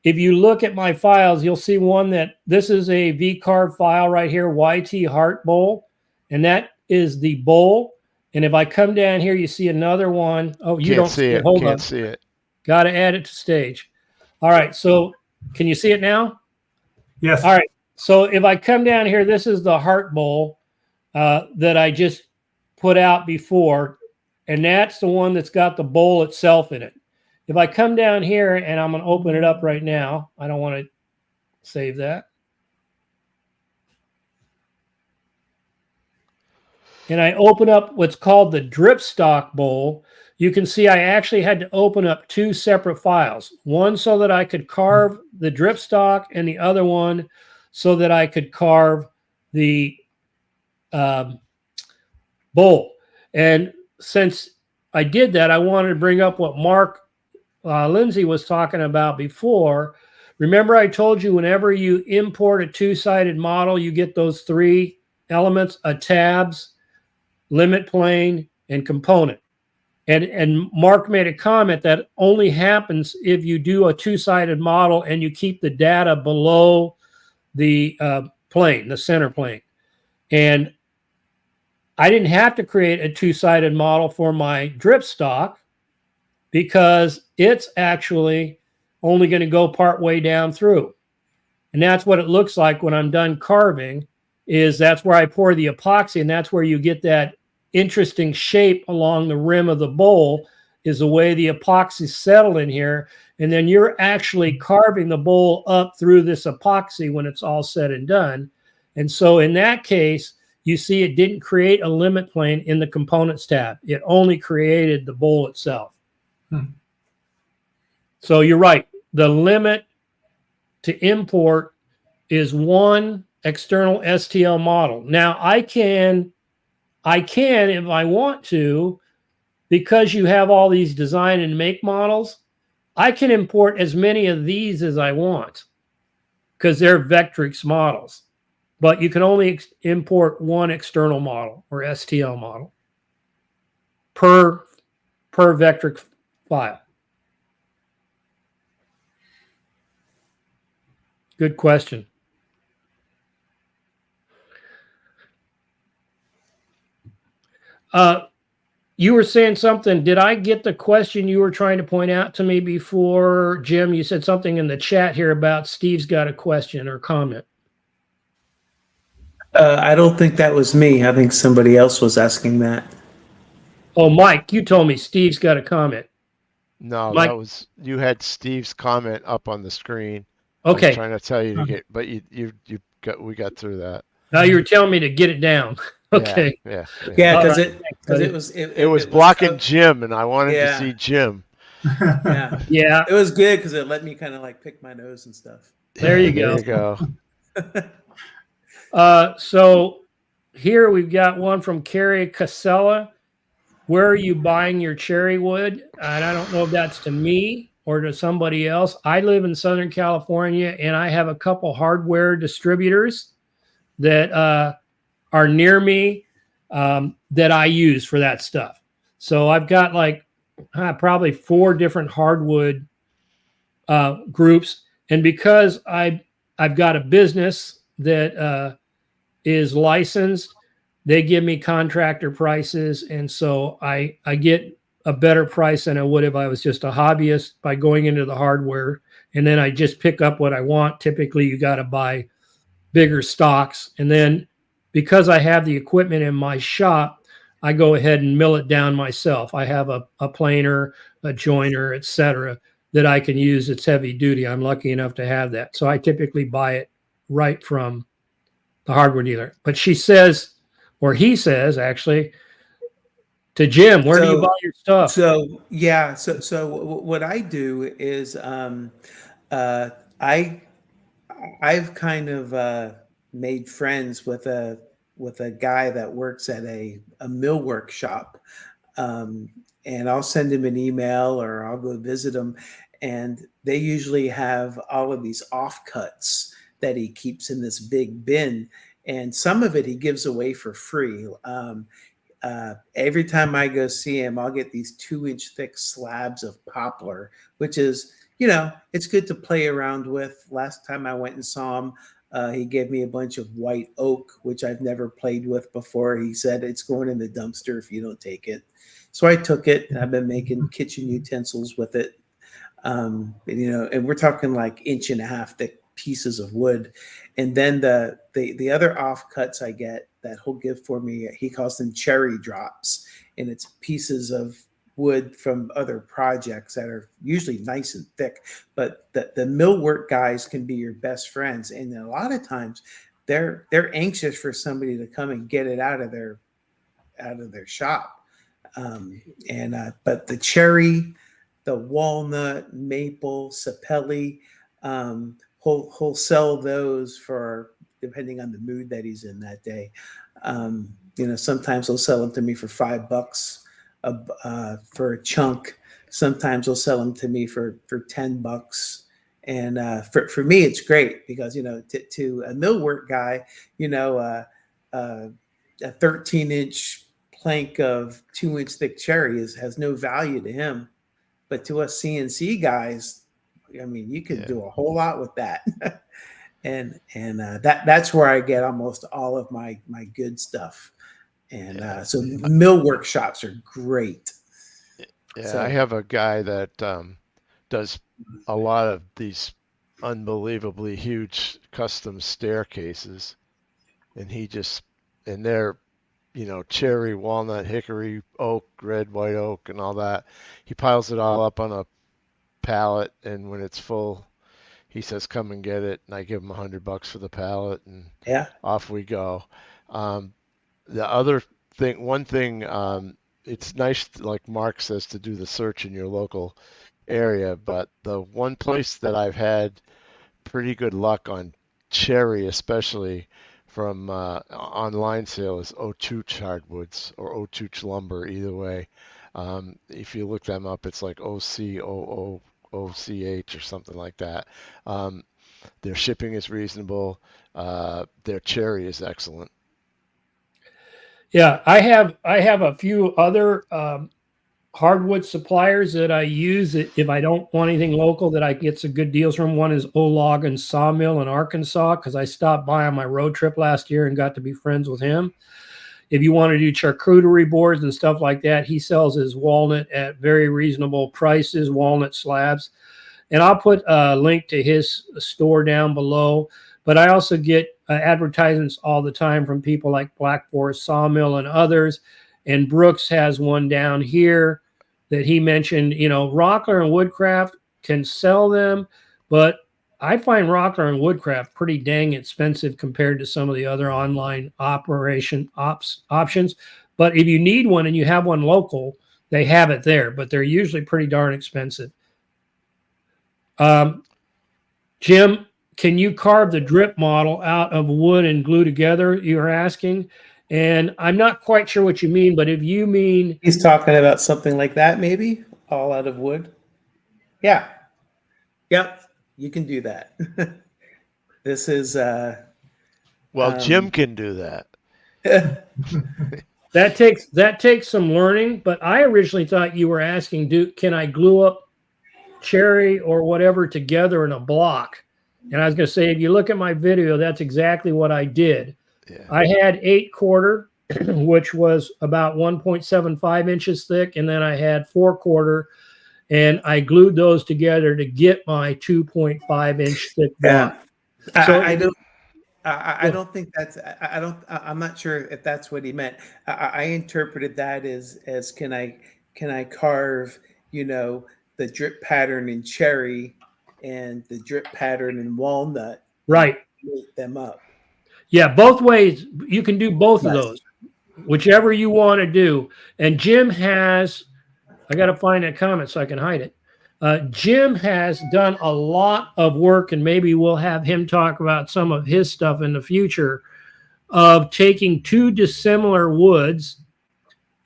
S1: If you look at my files, you'll see one this is a VCarve file right here, YT Heartbowl, and that is the bowl. And if I come down here, you see another one. Oh, you don't see it. Hold on.
S2: Can't see it.
S1: Got to add it to stage. All right. So can you see it now?
S4: Yes.
S1: All right. So if I come down here, this is the Heartbowl that I just put out before. And that's the one that's got the bowl itself in it. If I come down here and I'm going to open it up right now, I don't want to save that. And I open up what's called the drip stock bowl. You can see I actually had to open up 2 separate files. One so that I could carve the drip stock, and the other one so that I could carve the bowl. And since I did that, I wanted to bring up what Mark Lindsay was talking about before. Remember, I told you whenever you import a 2-sided model, you get those 3 elements: a tabs, limit plane, and component. And Mark made a comment that only happens if you do a 2-sided model and you keep the data below the plane, the center plane. And I didn't have to create a 2-sided model for my drip stock because it's actually only going to go part way down through. And that's what it looks like when I'm done carving, is that's where I pour the epoxy, and that's where you get that interesting shape along the rim of the bowl, is the way the epoxy settled in here. And then you're actually carving the bowl up through this epoxy when it's all said and done. And so in that case, you see it didn't create a limit plane in the components tab. It only created the bowl itself. So you're right. The limit to import is 1 external STL model. Now I can, if I want to, because you have all these design and make models, I can import as many of these as I want because they're Vectric's models. But you can only import 1 external model or STL model per Vectric file. Good question. You were saying something. Did I get the question you were trying to point out to me before, Jim? You said something in the chat here about Steve's got a question or comment.
S3: I don't think that was me. I think somebody else was asking that.
S1: Oh, Mike, you told me Steve's got a comment.
S2: No,
S1: Mike?
S2: that was, you had Steve's comment up on the screen.
S1: Okay.
S2: I was trying to tell you to get, but we got through that.
S1: Now you were telling me to get it down. Okay.
S3: Yeah, because
S1: right.
S3: it
S2: was blocking Jim, and I wanted to see Jim.
S3: Yeah.
S1: Yeah.
S3: It was good because it let me kind of like pick my nose and stuff.
S1: There you go.
S2: There you go.
S1: So here we've got one from Carrie Casella. Where are you buying your cherry wood? And I don't know if that's to me or to somebody else. I live in Southern California, and I have a couple hardware distributors that are near me that I use for that stuff. So I've got like probably 4 different hardwood groups. And because I've got a business that is licensed, they give me contractor prices. And so I get a better price than I would if I was just a hobbyist by going into the hardware. And then I just pick up what I want. Typically, you got to buy bigger stocks. And then because I have the equipment in my shop, I go ahead and mill it down myself. I have a planer, a joiner, etc., that I can use. It's heavy duty. I'm lucky enough to have that. So I typically buy it right from the hardware dealer. But she says, or he says actually, to Jim, where do you buy your stuff?
S3: So yeah, so what I do is I've kind of made friends with a guy that works at a millwork shop, and I'll send him an email or I'll go visit him, and they usually have all of these offcuts that he keeps in this big bin, and some of it he gives away for free. Every time I go see him, I'll get these 2-inch thick slabs of poplar, which is, it's good to play around with. Last time I went and saw him, he gave me a bunch of white oak, which I've never played with before. He said, it's going in the dumpster if you don't take it. So I took it, and I've been making kitchen utensils with it. And we're talking like 1.5-inch thick pieces of wood. And then the other offcuts I get that he'll give for me, he calls them cherry drops, and it's pieces of wood from other projects that are usually nice and thick. But the millwork guys can be your best friends, and a lot of times they're anxious for somebody to come and get it out of their shop. But the cherry, the walnut, maple, sapelli, he'll sell those for, depending on the mood that he's in that day. Sometimes he'll sell them to me for $5 for a chunk. Sometimes he'll sell them to me for $10. And for me, it's great because, to a millwork guy, a 13-inch plank of 2-inch thick cherry has no value to him. But to us CNC guys, I mean, you could do a whole lot with that. and that's where I get almost all of my good stuff. And so millwork shops are great.
S2: Yeah,
S3: So,
S2: I have a guy that does a lot of these unbelievably huge custom staircases, and they're cherry, walnut, hickory, oak, red, white oak, and all that. He piles it all up on a pallet, and when it's full, he says, "Come and get it," and I give him $100 for the pallet, and off we go. The other thing, it's nice, like Mark says, to do the search in your local area, but the one place that I've had pretty good luck on cherry, especially from online sale, is Ochuch Hardwoods or Ochuch Lumber, either way. If you look them up, it's like OCOOCH or something like that. Their shipping is reasonable. Their cherry is excellent.
S1: Yeah, I have a few other hardwood suppliers that I use if I don't want anything local that I get some good deals from. One is Olog and Sawmill in Arkansas, because I stopped by on my road trip last year and got to be friends with him. If you want to do charcuterie boards and stuff like that, he sells his walnut at very reasonable prices, walnut slabs. And I'll put a link to his store down below. But I also get advertisements all the time from people like Black Forest Sawmill and others. And Brooks has one down here that he mentioned. Rockler and Woodcraft can sell them, but I find Rockler and Woodcraft pretty dang expensive compared to some of the other online options. But if you need one and you have one local, they have it there, but they're usually pretty darn expensive. Jim, can you carve the drip model out of wood and glue together? You're asking. And I'm not quite sure what you mean, but if you mean...
S3: He's talking about something like that, maybe? All out of wood? Yeah. Yep, you can do that. This is
S2: Well, Jim can do that.
S1: That takes some learning, but I originally thought you were asking, can I glue up cherry or whatever together in a block? And I was going to say, if you look at my video, that's exactly what I did.
S2: Yeah.
S1: I had 8/4, which was about 1.75 inches thick, and then I had 4/4, and I glued those together to get my 2.5 inch thick block.
S3: Yeah.
S1: So
S3: I don't think that's, I'm not sure if that's what he meant. I interpreted that as can I carve, the drip pattern in cherry and the drip pattern in walnut.
S1: right.
S3: Make them up.
S1: Yeah, both ways. You can do both of
S3: Yes.
S1: those, whichever you want to do. And Jim has, I got to find that comment so I can hide it. Jim has done a lot of work, and maybe we'll have him talk about some of his stuff in the future, of taking two dissimilar woods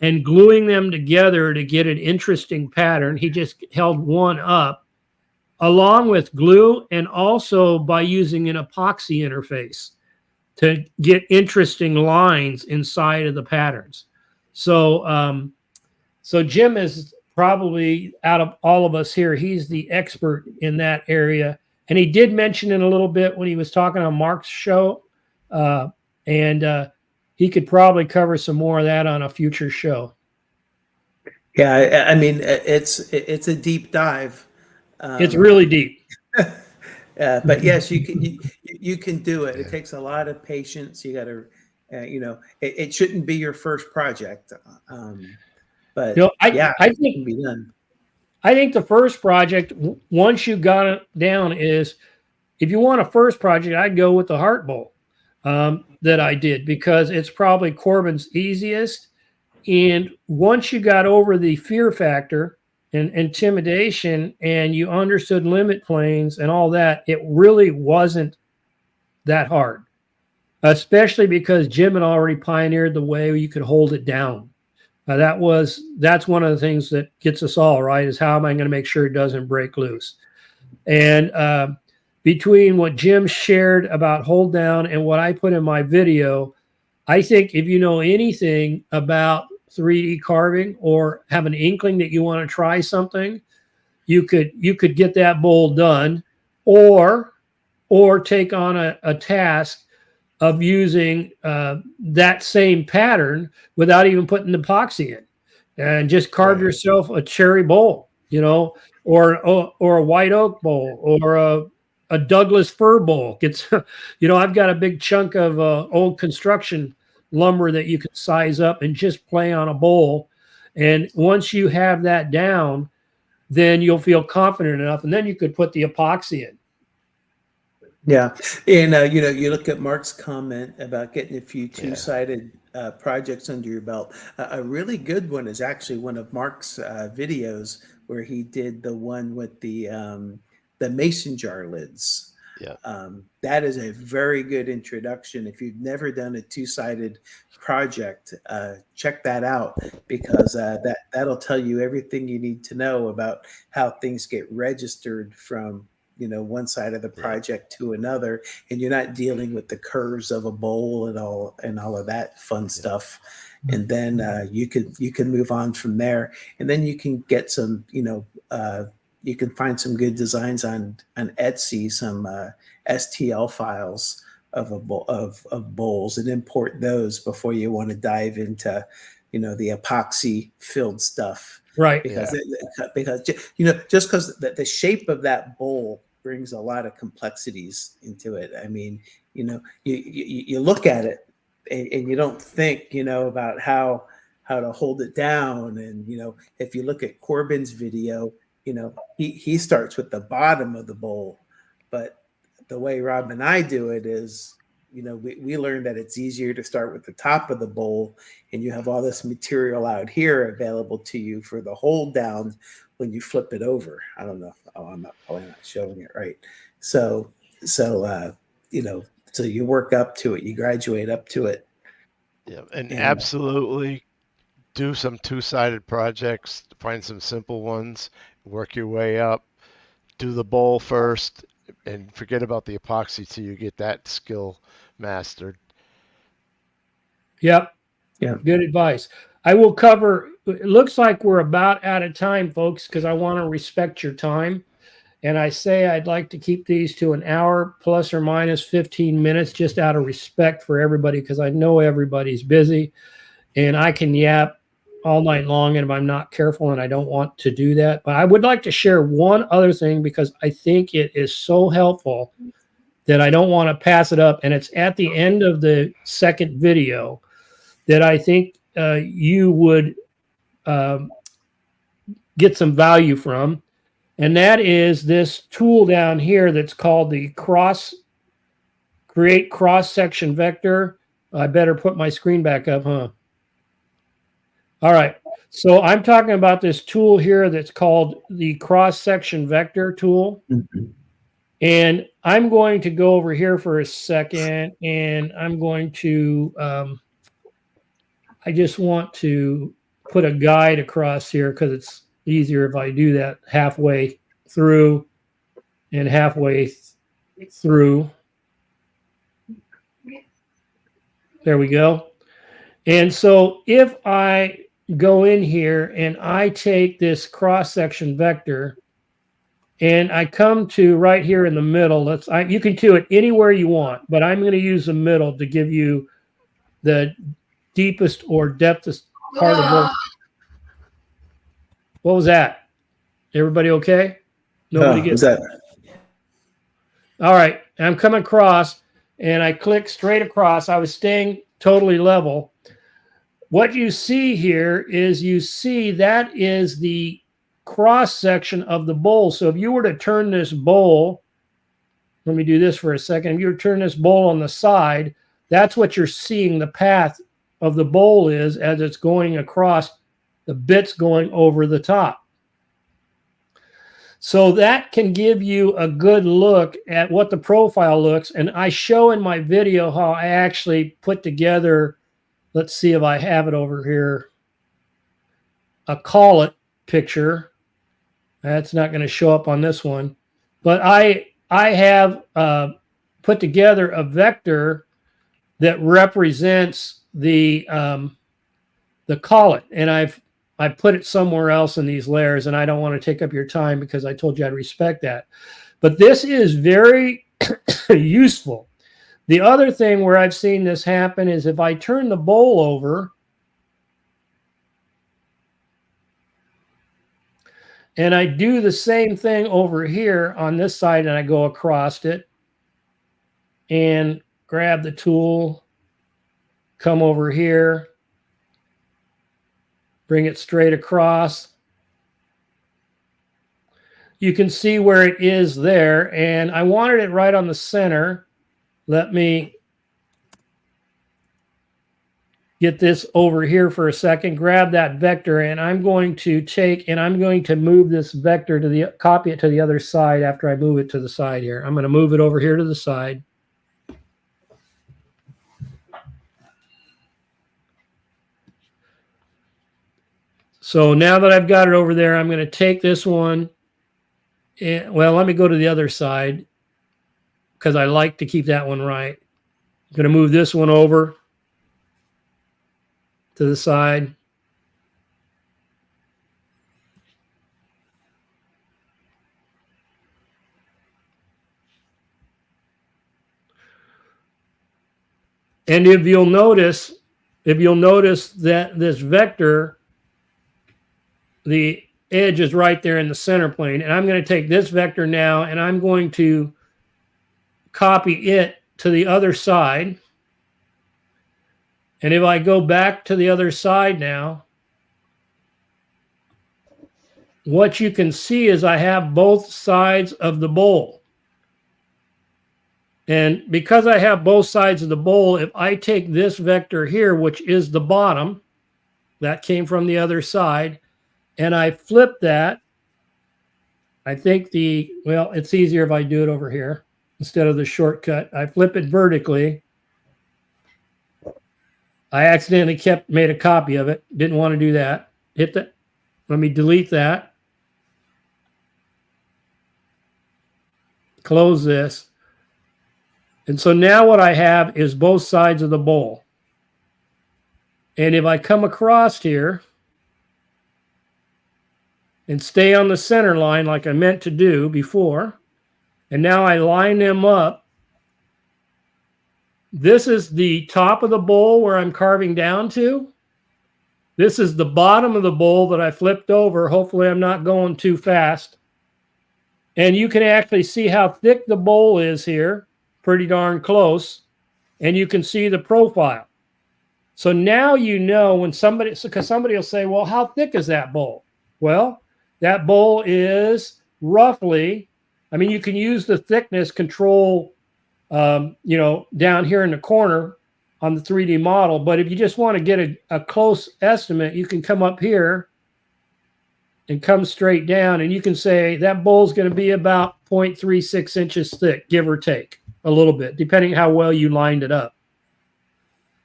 S1: and gluing them together to get an interesting pattern. He just held one up along with glue, and also by using an epoxy interface to get interesting lines inside of the patterns. So, so Jim is probably, out of all of us here, he's the expert in that area. And he did mention it a little bit when he was talking on Mark's show. And he could probably cover some more of that on a future show.
S3: Yeah, I mean, it's a deep dive.
S1: It's really deep.
S3: But yes, you can do it. It takes a lot of patience. You got to, it shouldn't be your first project. But
S1: I
S3: it
S1: think
S3: can be done.
S1: I think the first project, once you got it down, is, if you want a first project, I'd go with the Heartbowl that I did, because it's probably Corbin's easiest. And once you got over the fear factor and intimidation, and you understood limit planes and all that, it really wasn't that hard, especially because Jim had already pioneered the way you could hold it down. That's one of the things that gets us all right, is how am I going to make sure it doesn't break loose? And between what Jim shared about hold down and what I put in my video, I think if you know anything about 3D carving, or have an inkling that you want to try something, you could get that bowl done, or take on a task of using that same pattern without even putting the epoxy in, and just carve yourself a cherry bowl, or a white oak bowl, or a Douglas fir bowl. I've got a big chunk of old construction lumber that you can size up and just play on a bowl. And once you have that down, then you'll feel confident enough, and then you could put the epoxy in.
S3: Yeah. And, you look at Mark's comment about getting a few two-sided projects under your belt. A really good one is actually one of Mark's videos, where he did the one with the mason jar lids.
S2: Yeah.
S3: That is a very good introduction. If you've never done a two-sided project, check that out, because that'll tell you everything you need to know about how things get registered from one side of the project to another, and you're not dealing with the curves of a bowl and all of that fun stuff. And then you can move on from there, and then you can get some you can find some good designs on Etsy, some STL files of bowls, and import those before you want to dive into the epoxy filled stuff.
S1: Right.
S3: Because just because the shape of that bowl brings a lot of complexities into it. I mean, you look at it and you don't think about how to hold it down. And if you look at Corbin's video, he starts with the bottom of the bowl, but the way Rob and I do it is, we learned that it's easier to start with the top of the bowl, and you have all this material out here available to you for the hold down when you flip it over. I don't know. Oh, I'm probably not showing it right. So you work up to it, you graduate up to it.
S2: Yeah, and absolutely do some two-sided projects, find some simple ones, work your way up. do the bowl first and forget about the epoxy till you get that skill mastered.
S1: Yep.
S3: Yeah.
S1: Good advice. I will cover, it looks like we're about out of time, folks, because I want to respect your time. And I say I'd like to keep these to an hour plus or minus 15 minutes, just out of respect for everybody, because I know everybody's busy and I can yap all night long. And if I'm not careful, and I don't want to do that, but I would like to share one other thing because I think it is so helpful that I don't want to pass it up. And it's at the end of the second video that I think you would get some value from. And that is this tool down here that's called the create cross-section vector. I better put my screen back up, huh? All right. So I'm talking about this tool here that's called the cross-section vector tool.
S3: Mm-hmm.
S1: And I'm going to go over here for a second, and I'm going to, I just want to put a guide across here because it's easier if I do that halfway through and halfway through. There we go. And so if I go in here and I take this cross-section vector and I come to right here in the middle, you can do it anywhere you want, but I'm going to use the middle to give you the deepest or depthest part of the. What was that? Everybody okay? Nobody gets
S3: that?
S1: All right. I'm coming across and I click straight across. I was staying totally level. What you see here is that is the cross section of the bowl. So if you were to turn this bowl, let me do this for a second. If you were to turn this bowl on the side, that's what you're seeing the path of the bowl is as it's going across, the bits going over the top. So that can give you a good look at what the profile looks. And I show in my video how I actually put together, let's see if I have it over here, a call it picture. That's not going to show up on this one. But I have put together a vector that represents the collet, and I put it somewhere else in these layers, and I don't want to take up your time because I told you I'd respect that. But this is very useful. The other thing where I've seen this happen is if I turn the bowl over and I do the same thing over here on this side and I go across it and grab the tool, come over here, bring it straight across. You can see where it is there, and I wanted it right on the center. Let me get this over here for a second, grab that vector, and I'm going to take and I'm going to move this vector to the, copy it to the other side after I move it to the side here. I'm going to move it over here to the side. So now that I've got it over there, I'm going to take this one. And, well, let me go to the other side because I like to keep that one right. I'm going to move this one over to the side. And if you'll notice that this vector, the edge is right there in the center plane. And I'm going to take this vector now and I'm going to copy it to the other side. And if I go back to the other side now, what you can see is I have both sides of the bowl. And because I have both sides of the bowl, if I take this vector here, which is the bottom, that came from the other side, and I flip that, I think well, it's easier if I do it over here instead of the shortcut. I flip it vertically. I accidentally made a copy of it. Didn't want to do that. Hit that. Let me delete that. close this. And so now what I have is both sides of the bowl. And if I come across here and stay on the center line like I meant to do before, and now I line them up, this is the top of the bowl where I'm carving down to. This is the bottom of the bowl that I flipped over. Hopefully I'm not going too fast. And you can actually see how thick the bowl is here. Pretty darn close. And you can see the profile. So now you know when somebody, because somebody will say, well, how thick is that bowl? Well, that bowl is roughly, I mean, you can use the thickness control, down here in the corner on the 3D model. But if you just want to get a close estimate, you can come up here and come straight down. And you can say that bowl is going to be about 0.36 inches thick, give or take a little bit, depending how well you lined it up.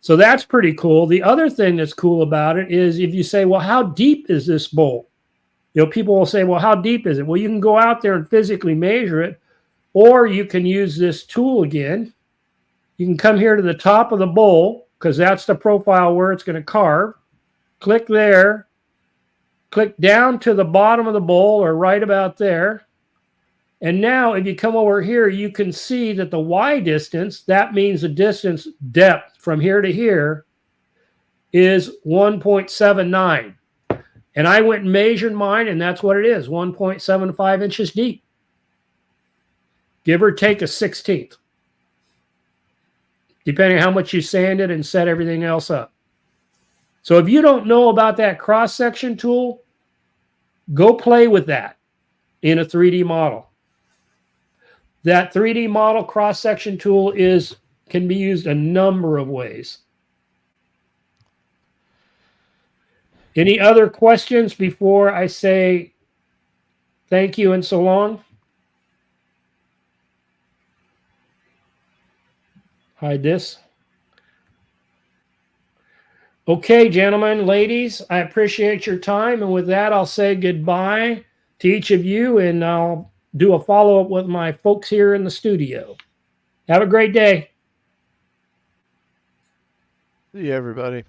S1: So that's pretty cool. The other thing that's cool about it is if you say, well, how deep is this bowl? People will say, well, how deep is it? Well, you can go out there and physically measure it, or you can use this tool again. You can come here to the top of the bowl because that's the profile where it's going to carve. Click there. Click down to the bottom of the bowl or right about there. And now if you come over here, you can see that the Y distance, that means the distance depth from here to here is 1.79. And I went and measured mine, and that's what it is, 1.75 inches deep. Give or take a 1/16, depending on how much you sanded and set everything else up. So if you don't know about that cross-section tool, go play with that in a 3D model. That 3D model cross-section tool can be used a number of ways. Any other questions before I say thank you and so long? Hide this. Okay, gentlemen, ladies, I appreciate your time. And with that, I'll say goodbye to each of you, and I'll do a follow-up with my folks here in the studio. Have a great day.
S2: See you, everybody.